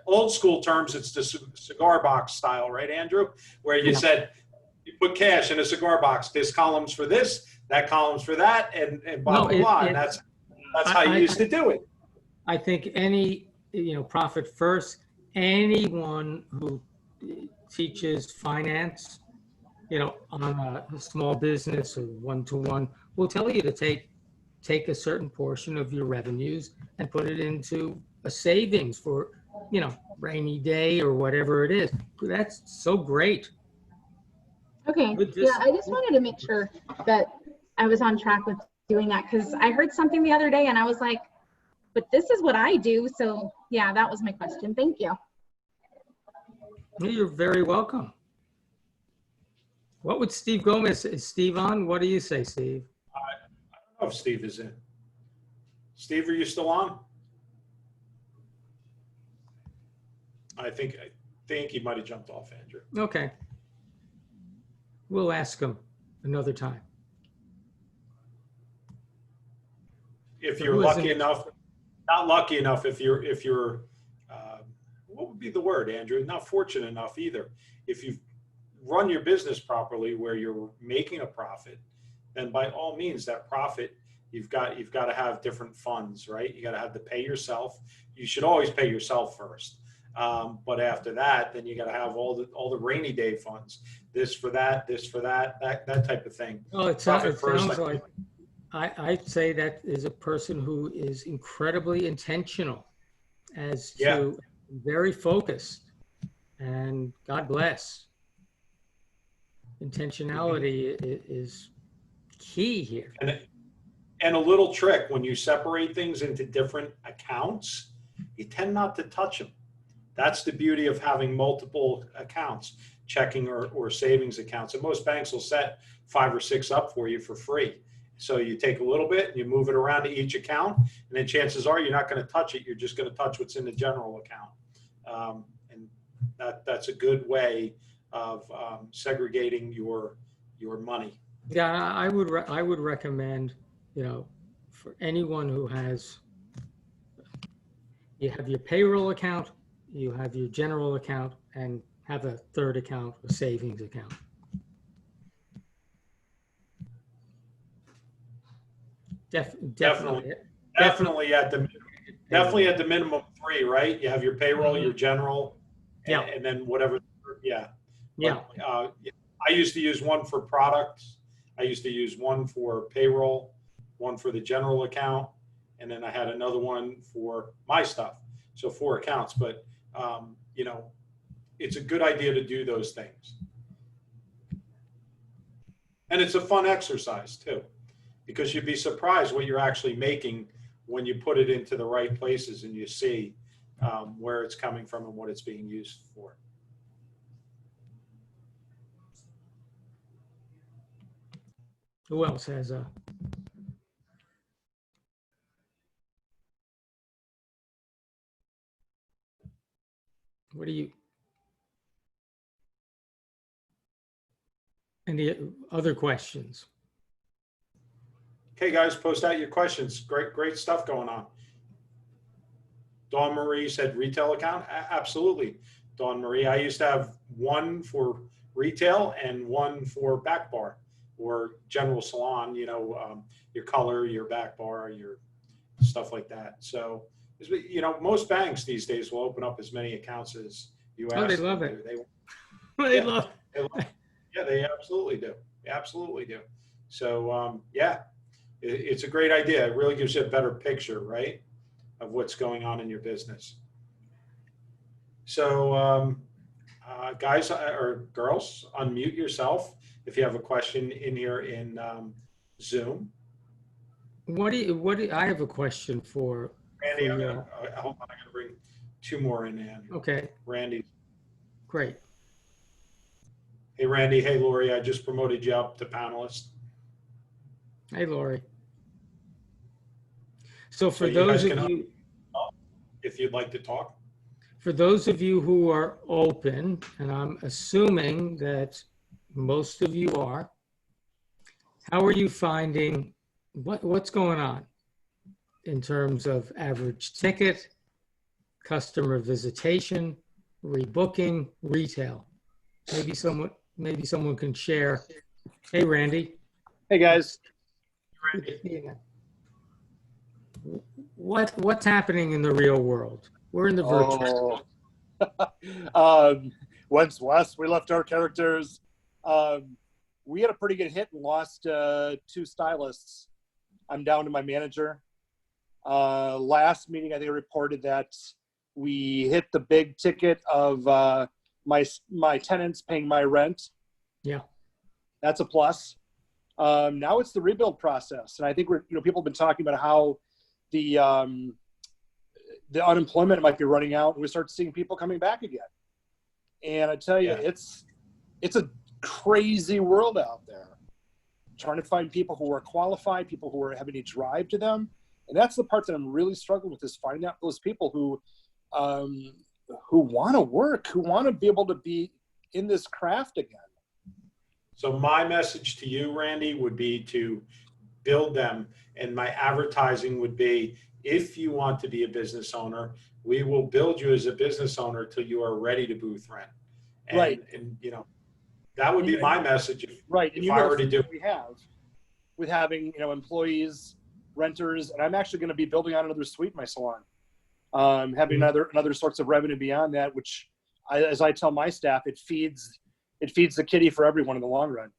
old school terms, it's the cigar box style, right, Andrew? Where you said, you put cash in a cigar box, this column's for this, that column's for that, and blah, blah, blah. And that's how you used to do it. I think Profit First, anyone who teaches finance, on a small business or one-to-one will tell you to take a certain portion of your revenues and put it into a savings for, rainy day or whatever it is. That's so great. Okay. Yeah, I just wanted to make sure that I was on track with doing that because I heard something the other day and I was like, but this is what I do. So yeah, that was my question. Thank you. You're very welcome. What would Steve Gomez, is Steve on? What do you say, Steve? I don't know if Steve is in. Steve, are you still on? I think he might have jumped off, Andrew. Okay. We'll ask him another time. If So you're who is lucky the next- enough, not lucky enough, if you're what would be the word, Andrew? Not fortunate enough either. If you've run your business properly where you're making a profit, then by all means, that profit, you've got to have different funds, right? You got to have to pay yourself. You should always pay yourself first. But after that, then you got to have all the rainy day funds, this for that, that type of thing. Well, it Profit first, sounds like, I'd say that is a person who is incredibly intentional as to very focused, and God bless. Intentionality is key here. And a little trick, when you separate things into different accounts, you tend not to touch them. That's the beauty of having multiple accounts, checking or savings accounts. And most banks will set 5 or 6 up for you for free. So you take a little bit and you move it around to each account, and then chances are you're not going to touch it. You're just going to touch what's in the general account. And that's a good way of segregating your money. Yeah, I would recommend, for anyone who has, you have your payroll account, you have your general account, and have a third account, a savings account. Definitely at the minimum 3, right? You have your payroll, your general, and then whatever. Yeah. Yeah. But, I used to use one for products. I used to use one for payroll, one for the general account, and then I had another one for my stuff. So 4 accounts, but it's a good idea to do those things. And it's a fun exercise too, because you'd be surprised what you're actually making when you put it into the right places and you see where it's coming from and what it's being used for. Who else has a? What do you? Any other questions? Okay, guys, post out your questions. Great stuff going on. Dawn Marie said retail account. Absolutely, Dawn Marie. I used to have one for retail and one for back bar or general salon, your color, your back bar, your stuff like that. So, most banks these days will open up as many accounts as you ask. Oh, they love it. They love it. Yeah, they absolutely do. They absolutely do. So, it's a great idea. It really gives you a better picture, right, of what's going on in your business. So, guys or girls, unmute yourself if you have a question in here in Zoom. I have a question for Randy, for hold you. on, I'm going to bring 2 more in, Andrew. Okay, Randy. great. Hey, Randy. Hey, Lori. I just promoted you up to panelist. Hey, Lori. So for So you those guys of can you, if you'd like to talk. for those of you who are open, and I'm assuming that most of you are, how are you finding, what's going on in terms of average ticket, customer visitation, rebooking, retail? Maybe someone can share. Hey, Randy. Hey guys. What's happening in the real world? We're in the virtual. Once West, we left our characters. We had a pretty good hit and lost 2 stylists. I'm down to my manager. Last meeting, I think I reported that we hit the big ticket of my tenants paying my rent. Yeah, that's a plus. Now it's the rebuild process, and I think people have been talking about how the unemployment might be running out, and we start seeing people coming back again. And I tell you, it's a crazy world out there. Trying to find people who are qualified, people who have any drive to them, and that's the part that I'm really struggling with, is finding out those people who want to work, who want to be able to be in this craft again. So my message to you, Randy, would be to build them. And my advertising would be, if you want to be a business owner, we will build you as a business owner till you are ready to booth rent. And, Right. And, you know, that would be my message. Right. If I were to do. We have with having, you know, employees, renters, and I'm actually going to be building on another suite in my salon. Having another sorts of revenue beyond that, which as I tell my staff, it feeds the kitty for everyone in the long run,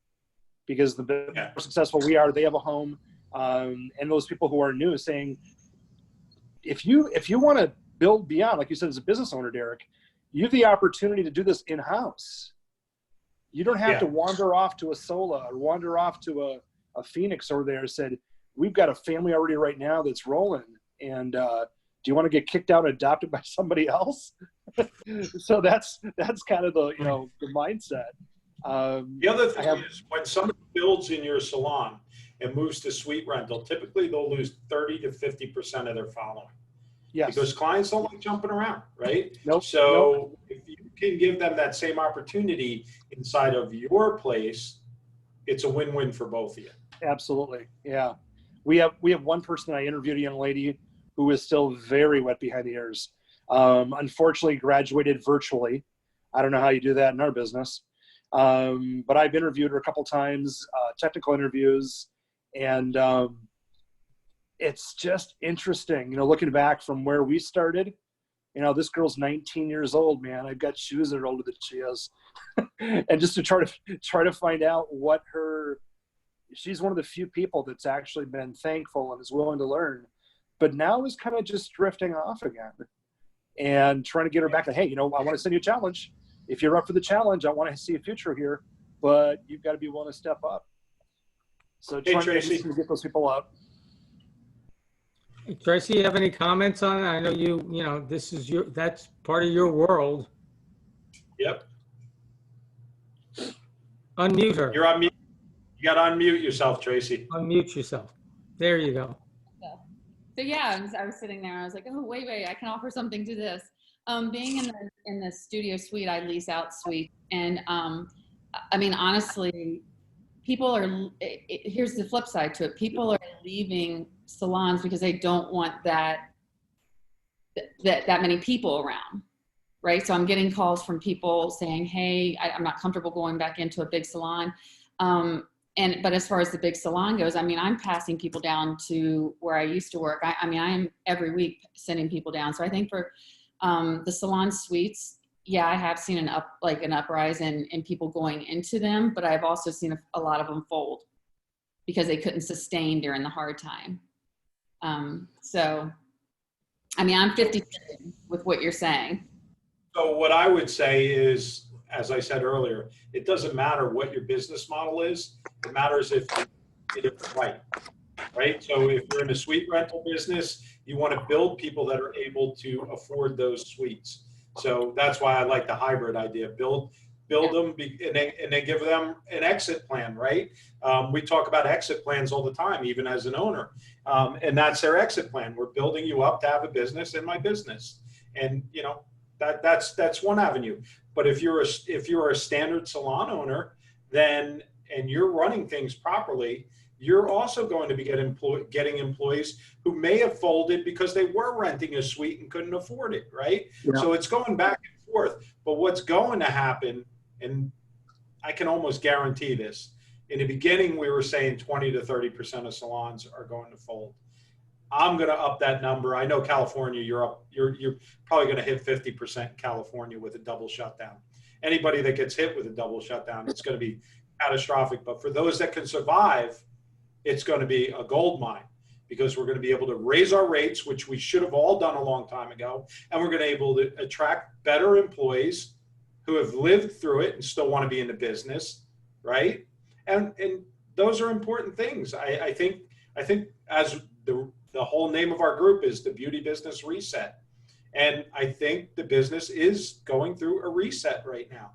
because the more successful we are, they have a home. And those people who are new saying, if you want to build beyond, like you said, as a business owner, Derek, you have the opportunity to do this in-house. You don't have to wander off to a Sola or wander off to a Phoenix over there and said, we've got a family already right now that's rolling. And do you want to get kicked out and adopted by somebody else? So that's kind of the, you know, the mindset. The other thing is, when somebody builds in your salon and moves to suite rental, typically they'll lose 30 to 50% of their following. Yes. Because clients don't like jumping around, right? Nope. So if you can give them that same opportunity inside of your place, it's a win-win for both of you. Absolutely. Yeah. We have one person, I interviewed, a young lady who is still very wet behind the ears. Unfortunately graduated virtually. I don't know how you do that in our business. But I've interviewed her a couple times, technical interviews, and it's just interesting, you know, looking back from where we started. You know, this girl's 19 years old, man. I've got shoes that are older than she is. And just to try to find out what she's one of the few people that's actually been thankful and is willing to learn, but now is kind of just drifting off again, and trying to get her back to, hey, you know, I want to send you a challenge. If you're up for the challenge, I want to see a future here, but you've got to be willing to step up. So trying to get those people up. Hey, Tracy, you have any comments on it? I know you know, that's part of your world. Yep. Unmute her. You're on mute. You got to unmute yourself, Tracy. Unmute yourself. There you go. So yeah, I was sitting there. I was like, oh, wait, I can offer something to this. Being in the studio suite, I lease out suite, and I mean, honestly, people are. Here's the flip side to it. People are leaving salons because they don't want that many people around, right? So I'm getting calls from people saying, hey, I'm not comfortable going back into a big salon. But as far as the big salon goes, I mean, I'm passing people down to where I used to work. I mean, I am every week sending people down. So I think for the salon suites, yeah, I have seen an uprise in people going into them, but I've also seen a lot of them fold because they couldn't sustain during the hard time. So, I mean, I'm 50 with what you're saying. So what I would say is, as I said earlier, it doesn't matter what your business model is. It matters if it's right? So if you're in a suite rental business, you want to build people that are able to afford those suites. So that's why I like the hybrid idea. Build them and then give them an exit plan, right? We talk about exit plans all the time, even as an owner. And that's their exit plan. We're building you up to have a business in my business. And, you know, that's one avenue. But if you're a standard salon owner, then and you're running things properly, you're also going to be getting employees who may have folded because they were renting a suite and couldn't afford it, right? Yeah. So it's going back and forth. But what's going to happen, and I can almost guarantee this, in the beginning we were saying 20 to 30% of salons are going to fold. I'm going to up that number. I know California, you're probably going to hit 50% in California with a double shutdown. Anybody that gets hit with a double shutdown, it's going to be catastrophic. But for those that can survive, it's going to be a gold mine, because we're going to be able to raise our rates, which we should have all done a long time ago. And we're going to be able to attract better employees who have lived through it and still want to be in the business, right? And those are important things. I think as the whole name of our group is the Beauty Business Reset. And I think the business is going through a reset right now.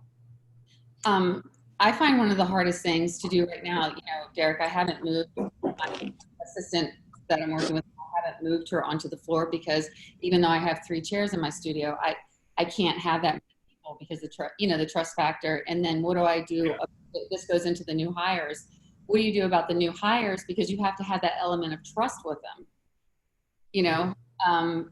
I find one of the hardest things to do right now, you know, Derek, I haven't moved my assistant that I'm working with. I haven't moved her onto the floor because even though I have 3 chairs in my studio, I can't have that many people because the trust factor. And then what do I do? This goes into the new hires. What do you do about the new hires? Because you have to have that element of trust with them,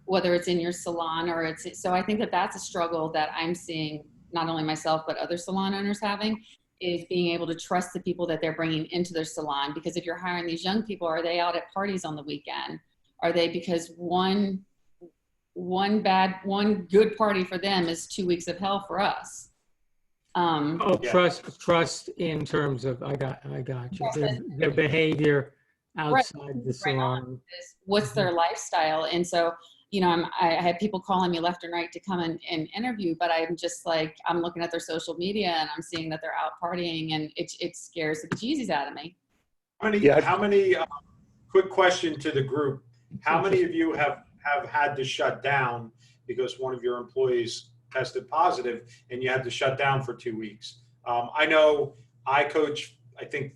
whether it's in your salon or so I think that that's a struggle that I'm seeing, not only myself, but other salon owners having, is being able to trust the people that they're bringing into their salon. Because if you're hiring these young people, are they out at parties on the weekend? Are they, because one good party for them is 2 weeks of hell for us. Trust in terms of, I got you. Their behavior outside the salon. What's their lifestyle? And so, I had people calling me left and right to come and interview, but I'm just like, I'm looking at their social media and I'm seeing that they're out partying, and it scares the bejesus out of me. How many quick question to the group. How many of you have had to shut down because one of your employees tested positive and you had to shut down for 2 weeks? I know I coach, I think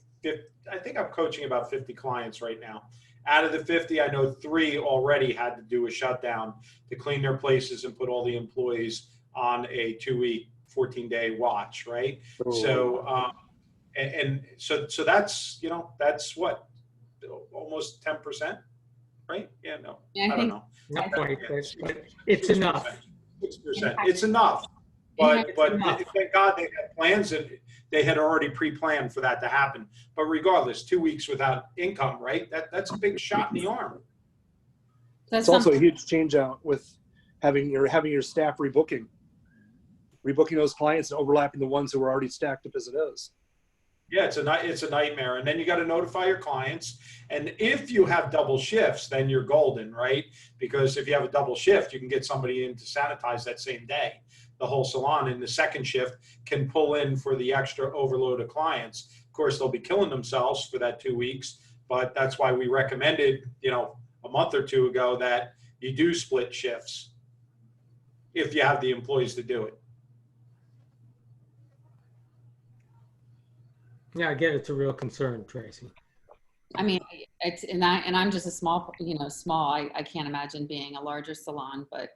I'm coaching about 50 clients right now. Out of the 50, I know 3 already had to do a shutdown to clean their places and put all the employees on a 2-week, 14-day watch, right? Oh. So, so that's, that's what, almost 10%, right? Yeah, no, Yeah, I don't know. Not quite, but it's enough. 6%. It's enough. But thank God they had plans, and they had already pre-planned for that to happen. But regardless, 2 weeks without income, right? That's a big shot in the arm. It's also a huge change out with having your staff rebooking those clients and overlapping the ones who were already stacked up as it is. Yeah, it's a nightmare. And then you got to notify your clients. And if you have double shifts, then you're golden, right? Because if you have a double shift, you can get somebody in to sanitize that same day, the whole salon. And the second shift can pull in for the extra overload of clients. Of course, they'll be killing themselves for that 2 weeks, but that's why we recommended, a month or 2 ago, that you do split shifts if you have the employees to do it. Yeah, I get it's a real concern, Tracy. I mean, I'm just a small, I can't imagine being a larger salon, but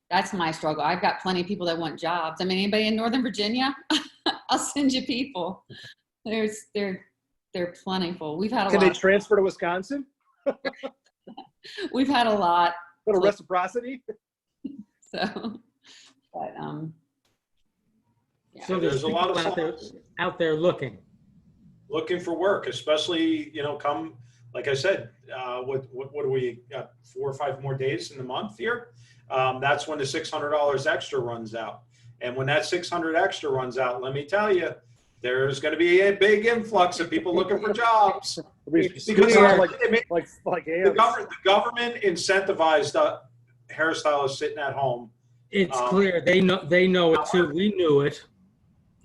that's my struggle. I've got plenty of people that want jobs. I mean, anybody in Northern Virginia, I'll send you people. They're plentiful. We've had a lot. Can they transfer to Wisconsin? We've had a lot. A little reciprocity. So, but So there's a lot of out there looking for work, especially, come, like I said, what do we got, 4 or 5 more days in the month here? That's when the $600 extra runs out. And when that $600 extra runs out, let me tell you, there's going to be a big influx of people looking for jobs. Because the government incentivized hairstylists sitting at home. It's clear they know it too. We knew it.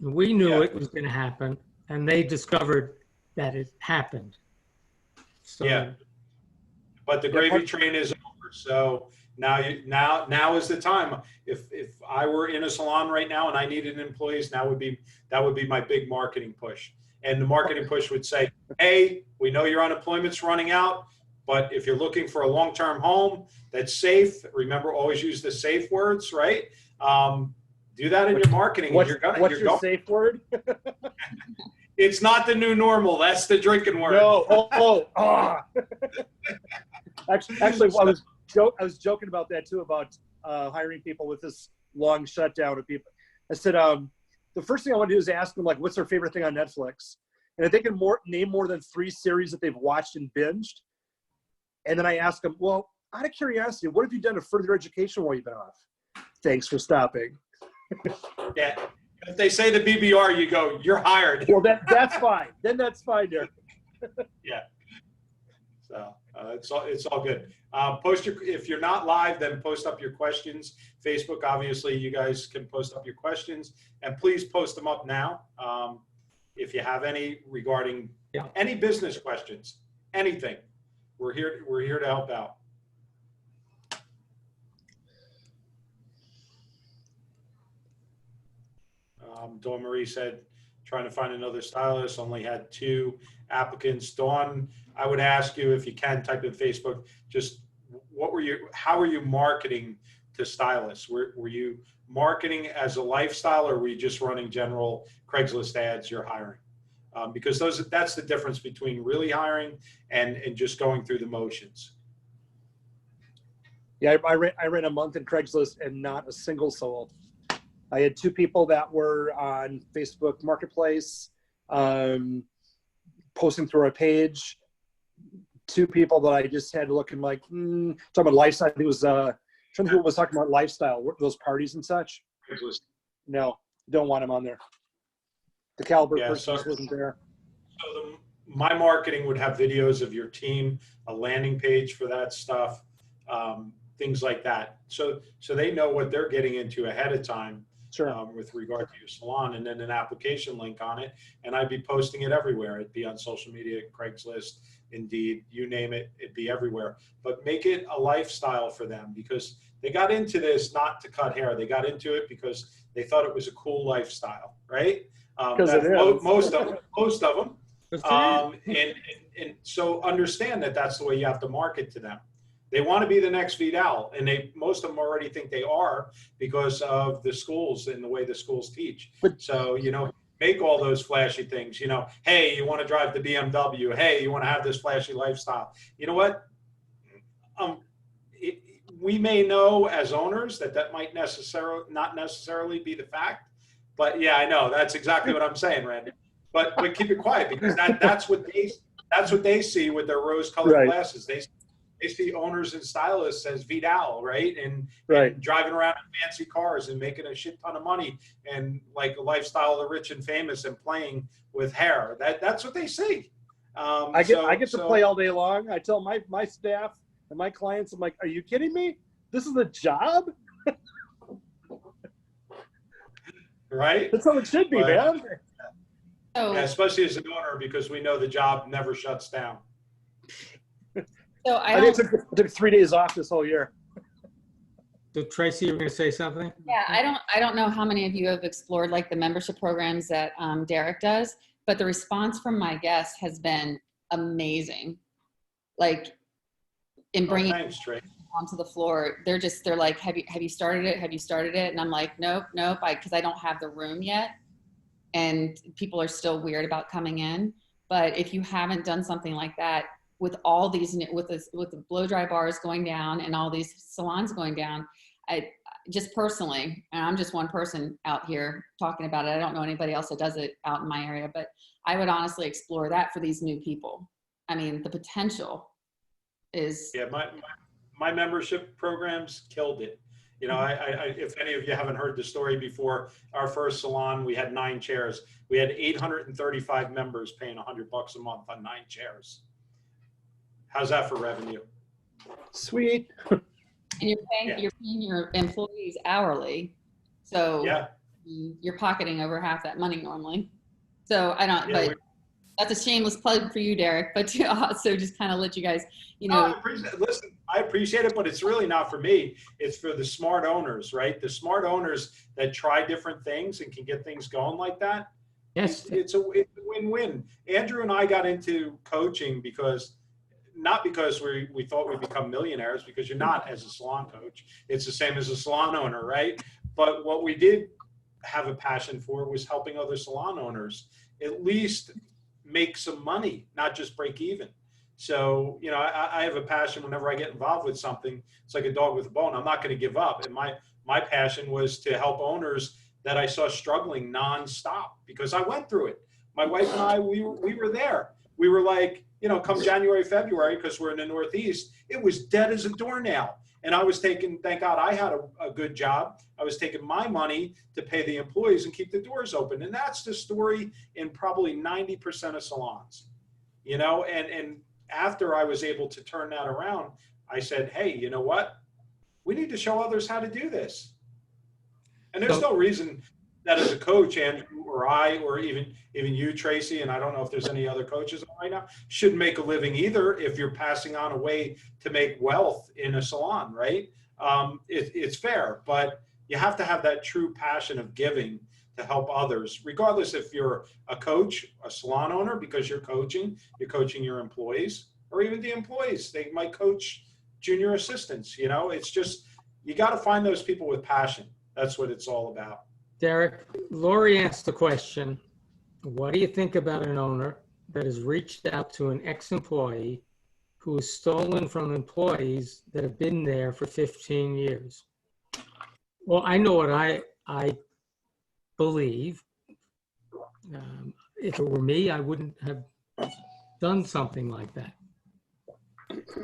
We knew it was going to happen, and they discovered that it happened. So, yeah, but the gravy train is over. So now is the time. If I were in a salon right now and I needed employees, that would be my big marketing push. And the marketing push would say, hey, we know your unemployment's running out, but if you're looking for a long-term home that's safe, remember, always use the safe words, right? Do that in your marketing. What's your safe word? It's not the new normal. That's the drinking word. No. Actually, I was joking about that too, about hiring people with this long shutdown of people. I said, the first thing I want to do is ask them, like, what's their favorite thing on Netflix? And if they can name more than 3 series that they've watched and binged, and then I ask them, well, out of curiosity, what have you done to further education while you've been off? Thanks for stopping. Yeah. If they say the BBR, you go, you're hired. Well, that's fine. Then that's fine, Derek. Yeah. So it's all good. If you're not live, then post up your questions. Facebook, obviously, you guys can post up your questions, and please post them up now. If you have any regarding any business questions, anything, we're here to help out. Dawn Marie said, trying to find another stylist, only had 2 applicants. Dawn, I would ask you, if you can, type in Facebook, just how are you marketing to stylists? Were you marketing as a lifestyle, or were you just running general Craigslist ads you're hiring? Because that's the difference between really hiring and just going through the motions. Yeah, I ran a month in Craigslist and not a single soul. I had 2 people that were on Facebook Marketplace, posting through a page. 2 people that I just had looking like, talking about lifestyle. I think it was, trying to think who was talking about lifestyle, those parties and such. Craigslist. No, don't want them on there. The caliber Yeah, person so- wasn't there. So my marketing would have videos of your team, a landing page for that stuff, things like that. So they know what they're getting into ahead of time. Sure. With regard to your salon, and then an application link on it. And I'd be posting it everywhere. It'd be on social media, Craigslist, Indeed, you name it, it'd be everywhere. But make it a lifestyle for them, because they got into this not to cut hair. They got into it because they thought it was a cool lifestyle, right? Because it is. Most of them. That's it. And so understand that that's the way you have to market to them. They want to be the next Vidal, and most of them already think they are because of the schools and the way the schools teach. So, make all those flashy things, hey, you want to drive the BMW. Hey, you want to have this flashy lifestyle. You know what? We may know as owners that might not necessarily be the fact, but yeah, I know that's exactly what I'm saying, Randy. But keep it quiet, because that's what they see with their rose-colored glasses. They see owners and stylists as Vidal, right? And driving around in fancy cars and making a shit ton of money, and like a lifestyle of the rich and famous, and playing with hair. That's what they see. I get to play all day long. I tell my staff and my clients, I'm like, are you kidding me? This is a job? Right? That's how it should be, man. So, Yeah, especially as an owner, because we know the job never shuts down. so I took 3 days off this whole year. So Tracy, you're going to say something? yeah, I don't know how many of you have explored like the membership programs that Derek does, but the response from my guests has been amazing. Like in bringing Thanks, Trey. onto the floor, they're like, have you started it? Have you started it? And I'm like, nope, because I don't have the room yet, and people are still weird about coming in. But if you haven't done something like that, with all these, with the blow dry bars going down and all these salons going down, I just personally, and I'm just one person out here talking about it. I don't know anybody else that does it out in my area, but I would honestly explore that for these new people. I mean, the potential is. Yeah, my membership programs killed it. If any of you haven't heard the story before, our first salon, we had 9 chairs. We had 835 members paying $100 a month on 9 chairs. How's that for revenue? Sweet. And you're paying your employees hourly, so Yeah. you're pocketing over half that money normally. So I don't, Yeah, but that's a shameless plug for you, Derek. But to also just kind of let you guys, Listen, I appreciate it, but it's really not for me. It's for the smart owners, right? The smart owners that try different things and can get things going like that. Yes. It's a win-win. Andrew and I got into coaching not because we thought we'd become millionaires, because you're not as a salon coach. It's the same as a salon owner, right? But what we did have a passion for was helping other salon owners at least make some money, not just break even. So, I have a passion whenever I get involved with something. It's like a dog with a bone. I'm not going to give up. And my passion was to help owners that I saw struggling nonstop, because I went through it. My wife and I, we were there. We were like, come January, February, because we're in the Northeast, it was dead as a doornail. And I was thank God I had a good job. I was taking my money to pay the employees and keep the doors open. And that's the story in probably 90% of salons, and after I was able to turn that around, I said, hey, you know what? We need to show others how to do this. And there's no reason that as a coach, Andrew or I, or even you, Tracy, and I don't know if there's any other coaches right now, shouldn't make a living either if you're passing on a way to make wealth in a salon, right? It's fair, but you have to have that true passion of giving to help others, regardless if you're a coach, a salon owner, because you're coaching your employees, or even the employees. They might coach junior assistants. It's just, you got to find those people with passion. That's what it's all about. Derek, Lori asked the question, what do you think about an owner that has reached out to an ex-employee who has stolen from employees that have been there for 15 years? Well, I know what I believe. If it were me, I wouldn't have done something like that.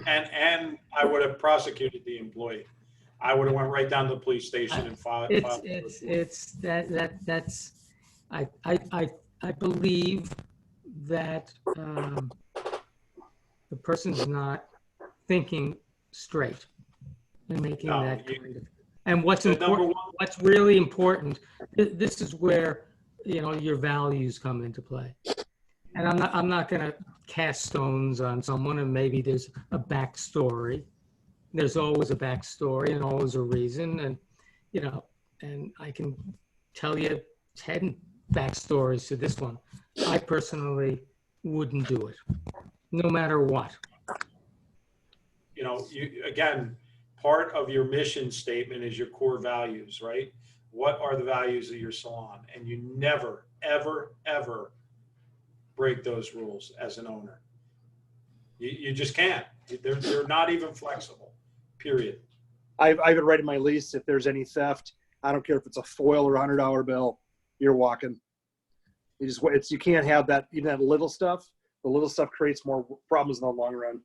And I would have prosecuted the employee. I would have went right down to the police station and filed. That's I believe that the person's not thinking straight and making that kind of. And what's important, what's really important, this is where, you know, your values come into play. And I'm not going to cast stones on someone, and maybe there's a backstory. There's always a backstory and always a reason, and you know, and I can tell you 10 backstories to this one. I personally wouldn't do it, no matter what. You know, again, part of your mission statement is your core values, right? What are the values of your salon? And you never, ever, ever break those rules as an owner. You just can't. They're not even flexible, period. I've been writing my lease. If there's any theft, I don't care if it's a foil or $100 bill, you're walking. You can't have that, even that little stuff. The little stuff creates more problems in the long run.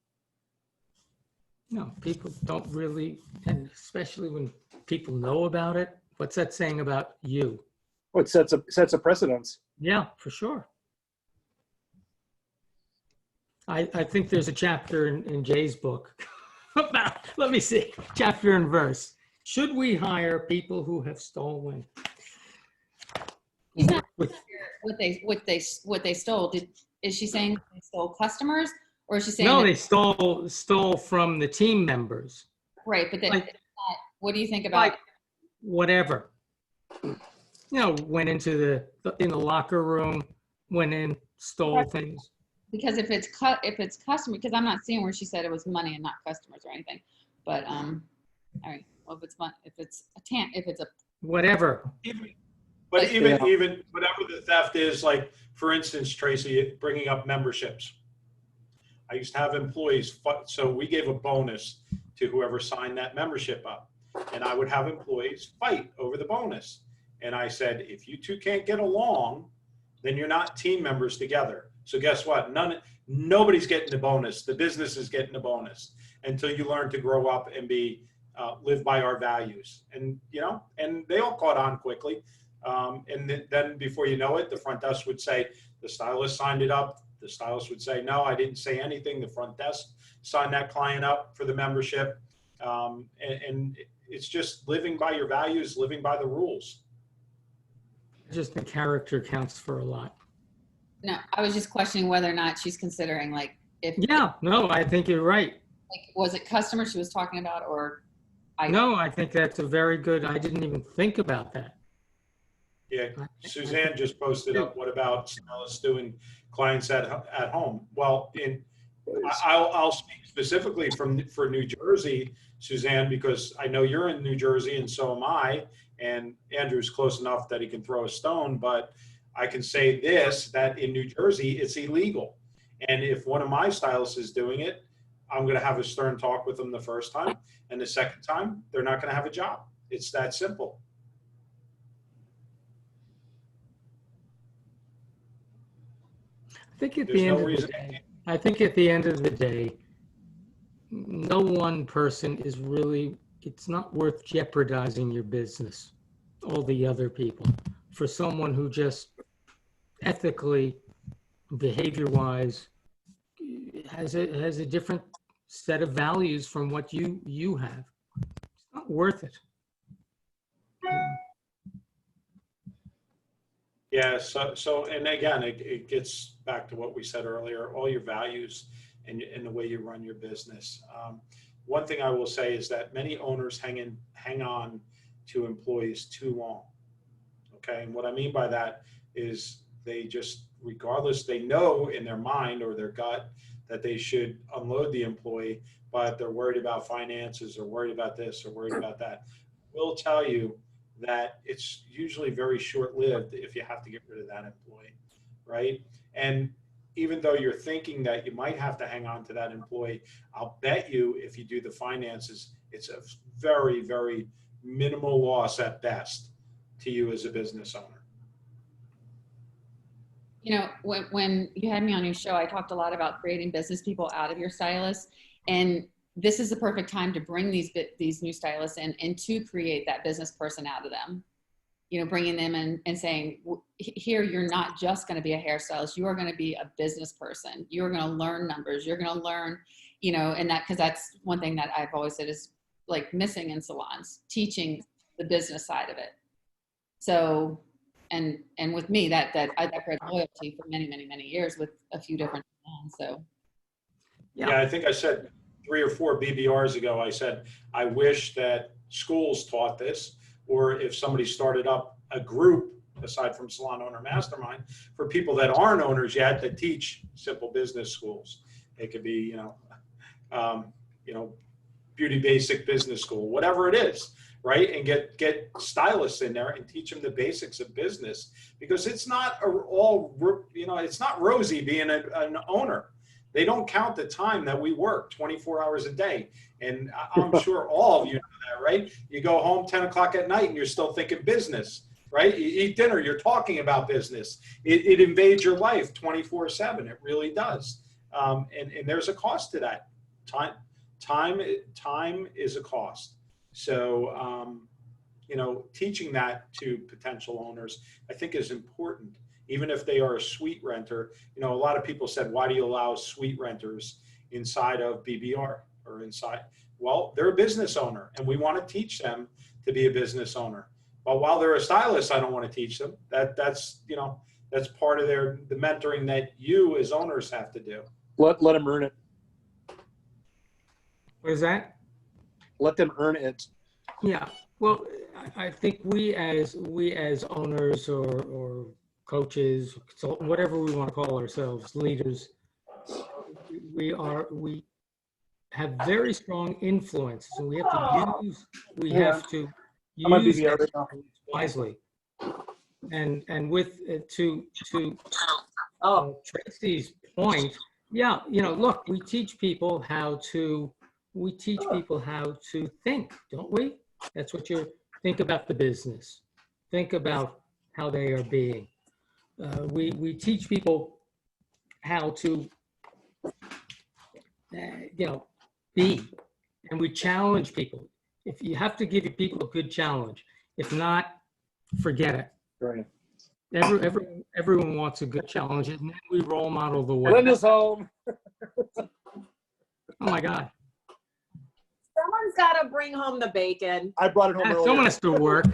No, people don't really, and especially when people know about it. What's that saying about you? Well, it sets a precedence. Yeah, for sure. I think there's a chapter in Jay's book. Let me see, chapter and verse. Should we hire people who have stolen? He's not sure what they stole. Is she saying they stole customers, or is she saying no? They stole from the team members. Right, but what do you think about like whatever? You know, went into the locker room, went in, stole things. Because if it's customer, because I'm not seeing where she said it was money and not customers or anything, but all right. Well, if it's a whatever. Even whatever the theft is, like for instance, Tracy, bringing up memberships. I used to have employees, so we gave a bonus to whoever signed that membership up, and I would have employees fight over the bonus. And I said, if you two can't get along, then you're not team members together. So guess what? Nobody's getting the bonus. The business is getting the bonus until you learn to grow up and live by our values. And you know, and they all caught on quickly. And then before you know it, the front desk would say the stylist signed it up. The stylist would say, no, I didn't say anything. The front desk signed that client up for the membership. And it's just living by your values, living by the rules. Just the character counts for a lot. No, I was just questioning whether or not she's considering Yeah, no, I think you're right. Was it customers she was talking about, or? No, I think that's a very good. I didn't even think about that. Yeah, Suzanne just posted up. What about stylists doing clients at home? Well, I'll speak specifically for New Jersey, Suzanne, because I know you're in New Jersey and so am I. And Andrew's close enough that he can throw a stone, but I can say this, that in New Jersey, it's illegal. And if one of my stylists is doing it, I'm going to have a stern talk with them the first time. And the second time, they're not going to have a job. It's that simple. I think at the end of the day, no one person is really, it's not worth jeopardizing your business, all the other people, for someone who just ethically, behavior-wise, has a different set of values from what you have. It's not worth it. Yeah, so and again, it gets back to what we said earlier, all your values and the way you run your business. One thing I will say is that many owners hang on to employees too long. Okay, and what I mean by that is they just, regardless, they know in their mind or their gut that they should unload the employee, but they're worried about finances or worried about this or worried about that. We'll tell you that it's usually very short-lived if you have to get rid of that employee, right? And even though you're thinking that you might have to hang on to that employee, I'll bet you if you do the finances, it's a very, very minimal loss at best to you as a business owner. You know, when you had me on your show, I talked a lot about creating business people out of your stylists, and this is the perfect time to bring these new stylists in and to create that business person out of them. You know, bringing them in and saying, here, you're not just going to be a hairstylist. You are going to be a business person. You're going to learn numbers. You're going to learn, you know, and that, because that's one thing that I've always said is like missing in salons, teaching the business side of it. So, and with me, that I've bred loyalty for many, many, many years with a few different salons. So, Yeah, I think I said 3 or 4 BBRs ago, I said, I wish that schools taught this, or if somebody started up a group, aside from Salon Owner Mastermind, for people that aren't owners yet that teach simple business schools. It could be, beauty basic business school, whatever it is, right? And get stylists in there and teach them the basics of business, because it's not it's not rosy being an owner. They don't count the time that we work 24 hours a day. And I'm sure all of you know that, right? You go home 10 o'clock at night and you're still thinking business, right? You eat dinner, you're talking about business. It invades your life 24/7. It really does. And there's a cost to that. Time is a cost. So, teaching that to potential owners, I think is important. Even if they are a suite renter, a lot of people said, why do you allow suite renters inside of BBR or inside? Well, they're a business owner and we want to teach them to be a business owner. But while they're a stylist, I don't want to teach them. That's part of the mentoring that you as owners have to do. Let them earn it. What is that? Let them earn it. Yeah. Well, I think we as owners or coaches, so whatever we want to call ourselves, leaders, we have very strong influence. So we have to use that wisely. And with to Tracy's point, yeah, look, we teach people how to think, don't we? That's what think about the business. Think about how they are being. We teach people how to, be, and we challenge people. If you have to give people a good challenge, if not, forget it. Right. Everyone wants a good challenge, and then we role model the way. Linda's home. Oh my God! Someone's got to bring home the bacon. I brought it home earlier. Someone has to work.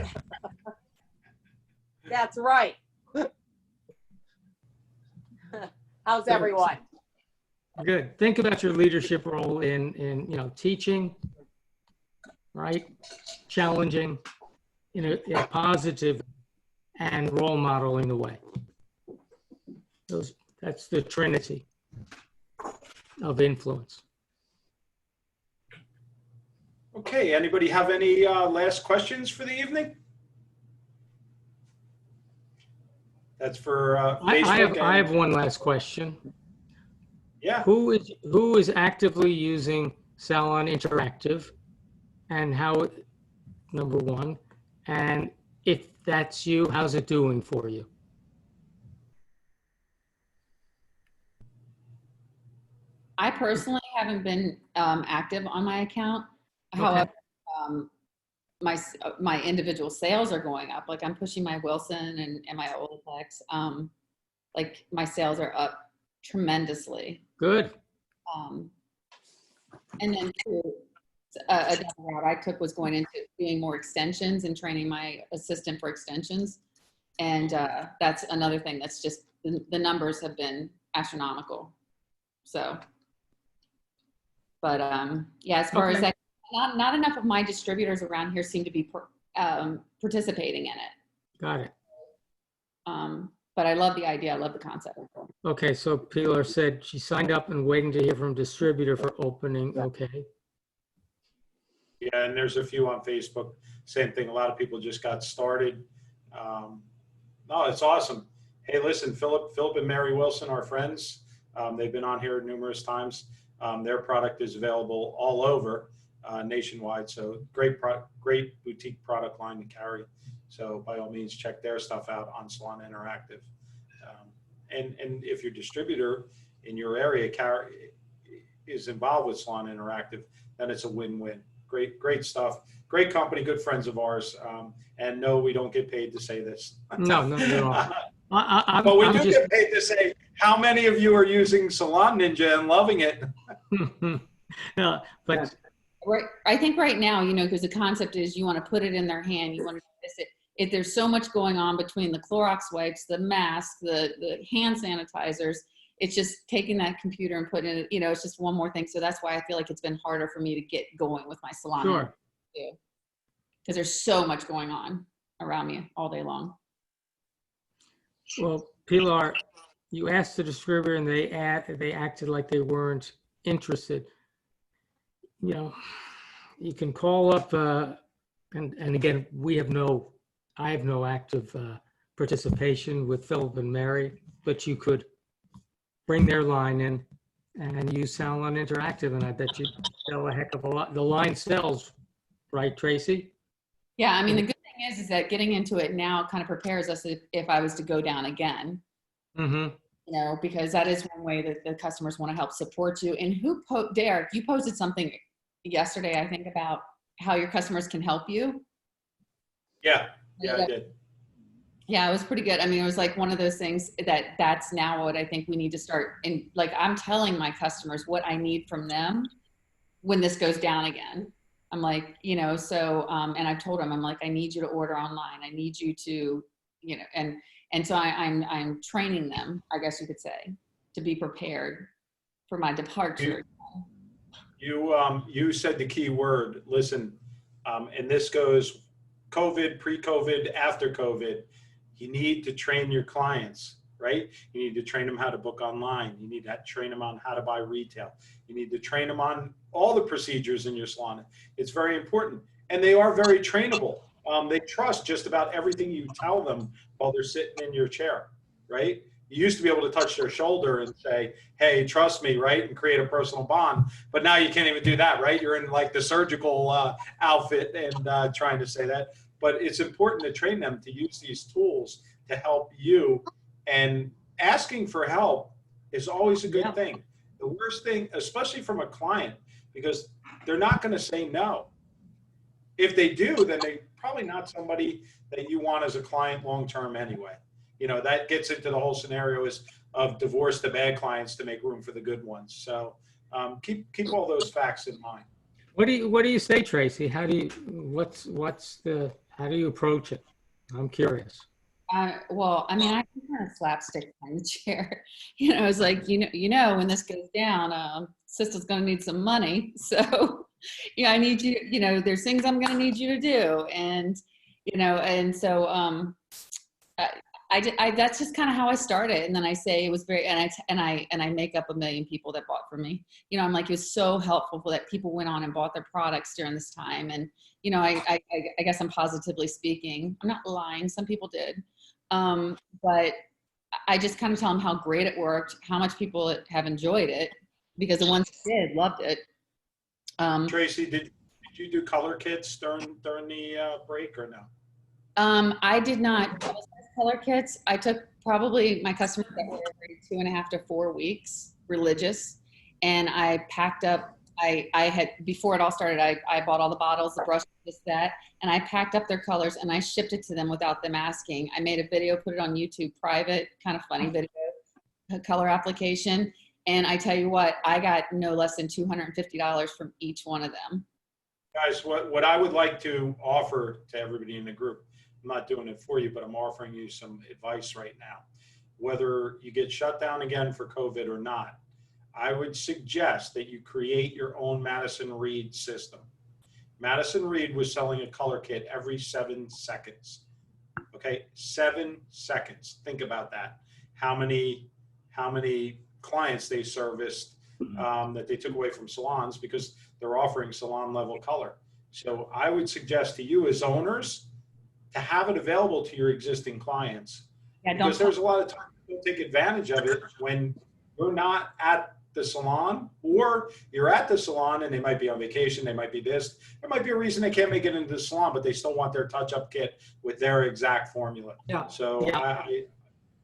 That's right. How's everyone? Good. Think about your leadership role in teaching, right? Challenging in a positive and role modeling the way. That's the trinity of influence. Okay, anybody have any last questions for the evening? That's for Facebook. I have one last question. Yeah. Who is actively using Salon Interactive, and how, number one, and if that's you, how's it doing for you? I personally haven't been active on my account. Okay. However, my individual sales are going up. Like I'm pushing my Wilson and my Olaplex. Like my sales are up tremendously. Good. And then a different route I took was going into doing more extensions and training my assistant for extensions. And that's another thing that's just, the numbers have been astronomical. So, but yeah, as far as that, not enough of my distributors around here seem to be participating in it. Got it. But I love the idea. I love the concept. Okay, so Pilar said she signed up and waiting to hear from distributor for opening. Okay. Yeah, and there's a few on Facebook. Same thing. A lot of people just got started. No, it's awesome. Hey, listen, Philip and Mary Wilson are friends. They've been on here numerous times. Their product is available all over nationwide. So great boutique product line to carry. So by all means, check their stuff out on Salon Interactive. And if your distributor in your area is involved with Salon Interactive, then it's a win-win. Great stuff. Great company, good friends of ours. And no, we don't get paid to say this. No, not at all. But we I'm do just, get paid to say how many of you are using Salon Ninja and loving it. no, but Right. I think right now, you know, because the concept is you want to put it in their hand, you want to miss it. If there's so much going on between the Clorox wipes, the mask, the hand sanitizers, it's just taking that computer and putting it, you know, it's just one more thing. So that's why I feel like it's been harder for me to get going with my salon. sure. Because there's so much going on around me all day long. Well, Pilar, you asked the distributor and they acted like they weren't interested. You know, you can call up, and again, I have no active participation with Philip and Mary, but you could bring their line in and use Salon Interactive, and I bet you sell a heck of a lot. The line sells, right, Tracy? Yeah, I mean, the good thing is that getting into it now kind of prepares us if I was to go down again. Mm-hmm. You know, because that is one way that the customers want to help support you. And Derek, you posted something yesterday, I think, about how your customers can help you. Yeah, I did. Yeah, it was pretty good. I mean, it was like one of those things that's now what I think we need to start. And like, I'm telling my customers what I need from them when this goes down again. I'm like, you know, so, and I've told them, I'm like, I need you to order online. I need you to, you know, and so I'm training them, I guess you could say, to be prepared for my departure. You said the key word, listen, and this goes COVID, pre-COVID, after COVID. You need to train your clients, right? You need to train them how to book online. You need to train them on how to buy retail. You need to train them on all the procedures in your salon. It's very important. And they are very trainable. They trust just about everything you tell them while they're sitting in your chair, right? You used to be able to touch their shoulder and say, hey, trust me, right? And create a personal bond. But now you can't even do that, right? You're in like the surgical outfit and trying to say that. But it's important to train them to use these tools to help you. And asking for help is always a good thing. The worst thing, especially from a client, because they're not going to say no. If they do, then they're probably not somebody that you want as a client long-term anyway. You know, that gets into the whole scenario of divorce the bad clients to make room for the good ones. So keep all those facts in mind. What do you say, Tracy? How do you approach it? I'm curious. Well, I mean, I can kind of slapstick on the chair. You know, it's like, you know, when this goes down, sister's going to need some money. So, yeah, I need you, you know, there's things I'm going to need you to do. And, you know, and so, that's just kind of how I started. And then I say it was very, and I make up 1 million people that bought from me. You know, I'm like, it was so helpful that people went on and bought their products during this time. And, you know, I guess I'm positively speaking. I'm not lying. Some people did. But I just kind of tell them how great it worked, how much people have enjoyed it, because the ones who did loved it. Tracy, did you do color kits during the break or no? I did not color kits. I took probably my customers that were every 2.5 to 4 weeks, religious, and I packed up. I had, before it all started, I bought all the bottles, the brushes, this, that, and I packed up their colors and I shipped it to them without them asking. I made a video, put it on YouTube, private, kind of funny video, a color application. And I tell you what, I got no less than $250 from each one of them. Guys, what I would like to offer to everybody in the group, I'm not doing it for you, but I'm offering you some advice right now. Whether you get shut down again for COVID or not, I would suggest that you create your own Madison Reed system. Madison Reed was selling a color kit every 7 seconds. Okay, 7 seconds. Think about that. How many how many clients they serviced that they took away from salons because they're offering salon level color. So I would suggest to you as owners to have it available to your existing clients, Yeah, because don't there's a lot of times people take advantage of it when you're not at the salon, or you're at the salon and they might be on vacation, they might be this, there might be a reason they can't make it into the salon, but they still want their touch-up kit with their exact formula. Yeah. So Yeah.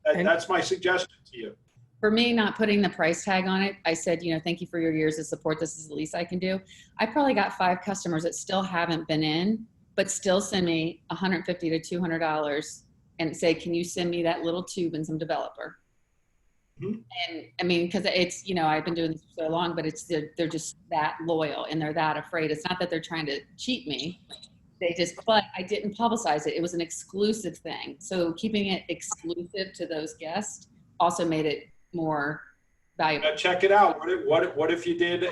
And- that's my suggestion to you. For me, not putting the price tag on it, I said, you know, thank you for your years of support. This is the least I can do. I probably got 5 customers that still haven't been in, but still send me $150 to $200 and say, can you send me that little tube and some developer? Mhm. And I mean, because it's, you know, I've been doing this for so long, but it's they're just that loyal and they're that afraid. It's not that they're trying to cheat me. They just, but I didn't publicize it. It was an exclusive thing. So keeping it exclusive to those guests also made it more valuable. Check it out. What if you did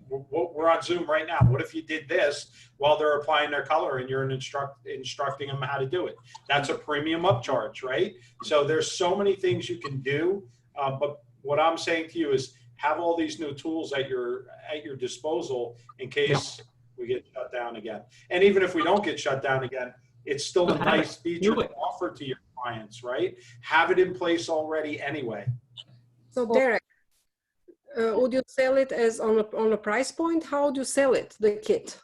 we're on Zoom right now. What if you did this while they're applying their color and you're instructing them how to do it? That's a premium upcharge, right? So there's so many things you can do. But what I'm saying to you is have all these new tools at your disposal in case we get shut down again. And even if we don't get shut down again, it's still a nice feature to offer to your clients, right? Have it in place already anyway. So Derek, would you sell it as on a price point? How do you sell it, the kit?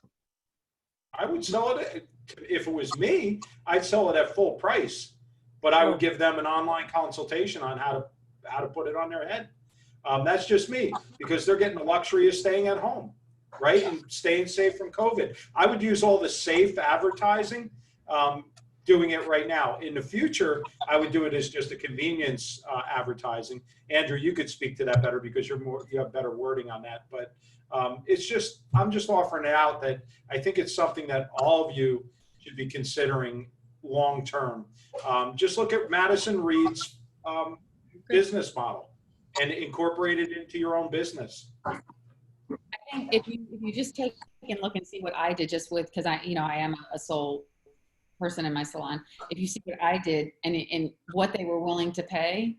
I would sell it, if it was me, I'd sell it at full price, but I would give them an online consultation on how to put it on their head. That's just me, because they're getting the luxury of staying at home, right? And staying safe from COVID. I would use all the safe advertising, doing it right now. In the future, I would do it as just a convenience advertising. Andrew, you could speak to that better because you have better wording on that. But I'm just offering it out that I think it's something that all of you should be considering long term. Just look at Madison Reed's business model and incorporate it into your own business. I think if you just take and look and see what I did just with, because I am a sole person in my salon. If you see what I did and what they were willing to pay,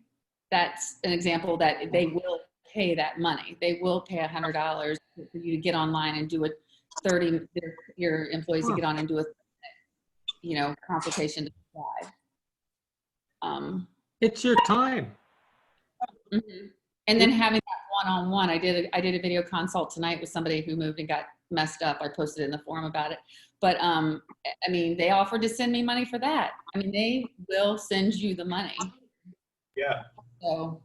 that's an example that they will pay that money. They will pay $100 for you to get online and do a 30, your employees to get on and do a, consultation to decide. It's your time. Mm-hmm. And then having that one-on-one, I did a video consult tonight with somebody who moved and got messed up. I posted in the forum about it. But I mean, they offered to send me money for that. I mean, they will send you the money. Yeah. So.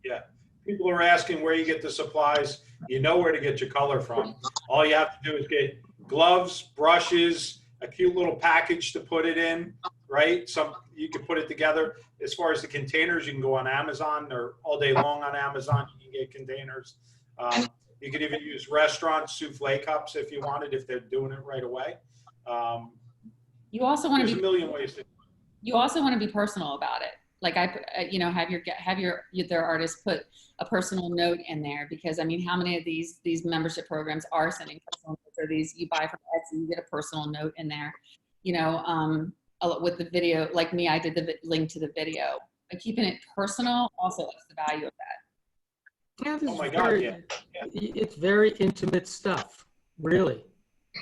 Yeah. People are asking where you get the supplies. You know where to get your color from. All you have to do is get gloves, brushes, a cute little package to put it in, right? You can put it together. As far as the containers, you can go on Amazon or all day long on Amazon. You can get containers. You could even use restaurant souffle cups if you wanted, if they're doing it right away. You also want to be a million ways to. You also want to be personal about it. Like have their artists put a personal note in there, because I mean, how many of these membership programs are sending personal notes, or these you buy from Etsy, you get a personal note in there, with the video, like me, I did the link to the video. But keeping it personal also ups the value of that. Yeah, Oh my God, yeah. It's very intimate stuff, really.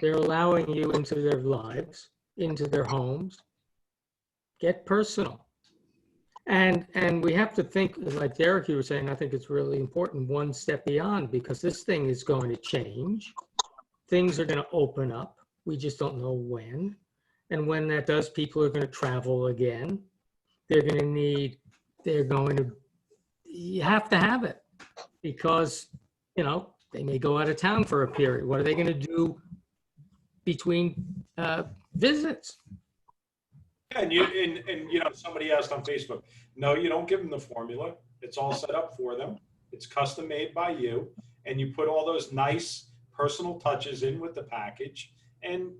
They're allowing you into their lives, into their homes. Get personal. And we have to think, like Derek, you were saying, I think it's really important, one step beyond, because this thing is going to change. Things are going to open up. We just don't know when. And when that does, people are going to travel again. You have to have it, because, they may go out of town for a period. What are they going to do between visits? And somebody asked on Facebook, no, you don't give them the formula. It's all set up for them. It's custom made by you. And you put all those nice personal touches in with the package. And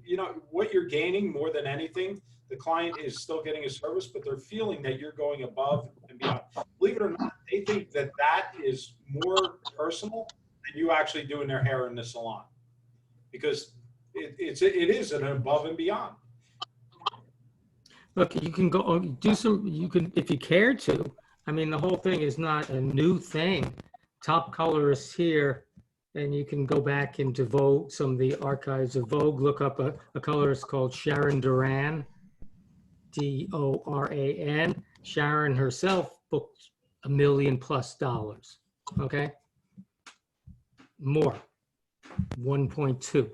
what you're gaining more than anything, the client is still getting a service, but they're feeling that you're going above and beyond. Believe it or not, they think that is more personal than you actually doing their hair in the salon, because it is an above and beyond. Look, you can go do some, if you care to, I mean, the whole thing is not a new thing. Top colorists here, and you can go back into Vogue, some of the archives of Vogue, look up a colorist called Sharon Duran, Doran. Sharon herself booked $1 million+ okay? More, 1.2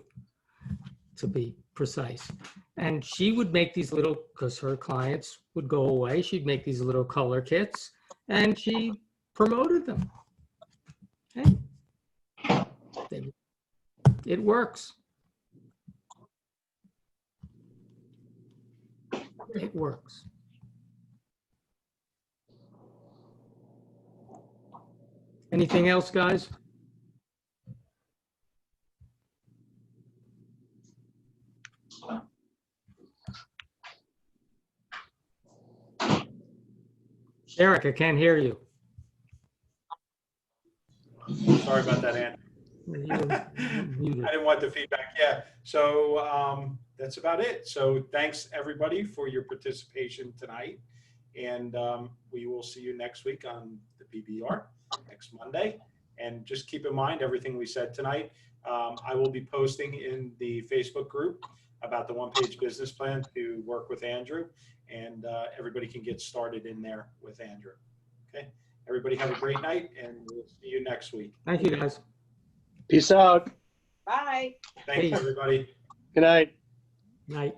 to be precise. And she would make these little, because her clients would go away, she'd make these little color kits and she promoted them. Hey, it works. It works. Anything else, guys? Eric, I can't hear you. Sorry about that, Ann. Muted. I didn't want the feedback. Yeah. So that's about it. So thanks everybody for your participation tonight. And we will see you next week on the BBR next Monday. And just keep in mind everything we said tonight. I will be posting in the Facebook group about the one-page business plan to work with Andrew. And everybody can get started in there with Andrew. Okay. Everybody have a great night and we'll see you next week. Thank you, guys. Peace out. Bye. Thanks, Peace. everybody. Good night. Night.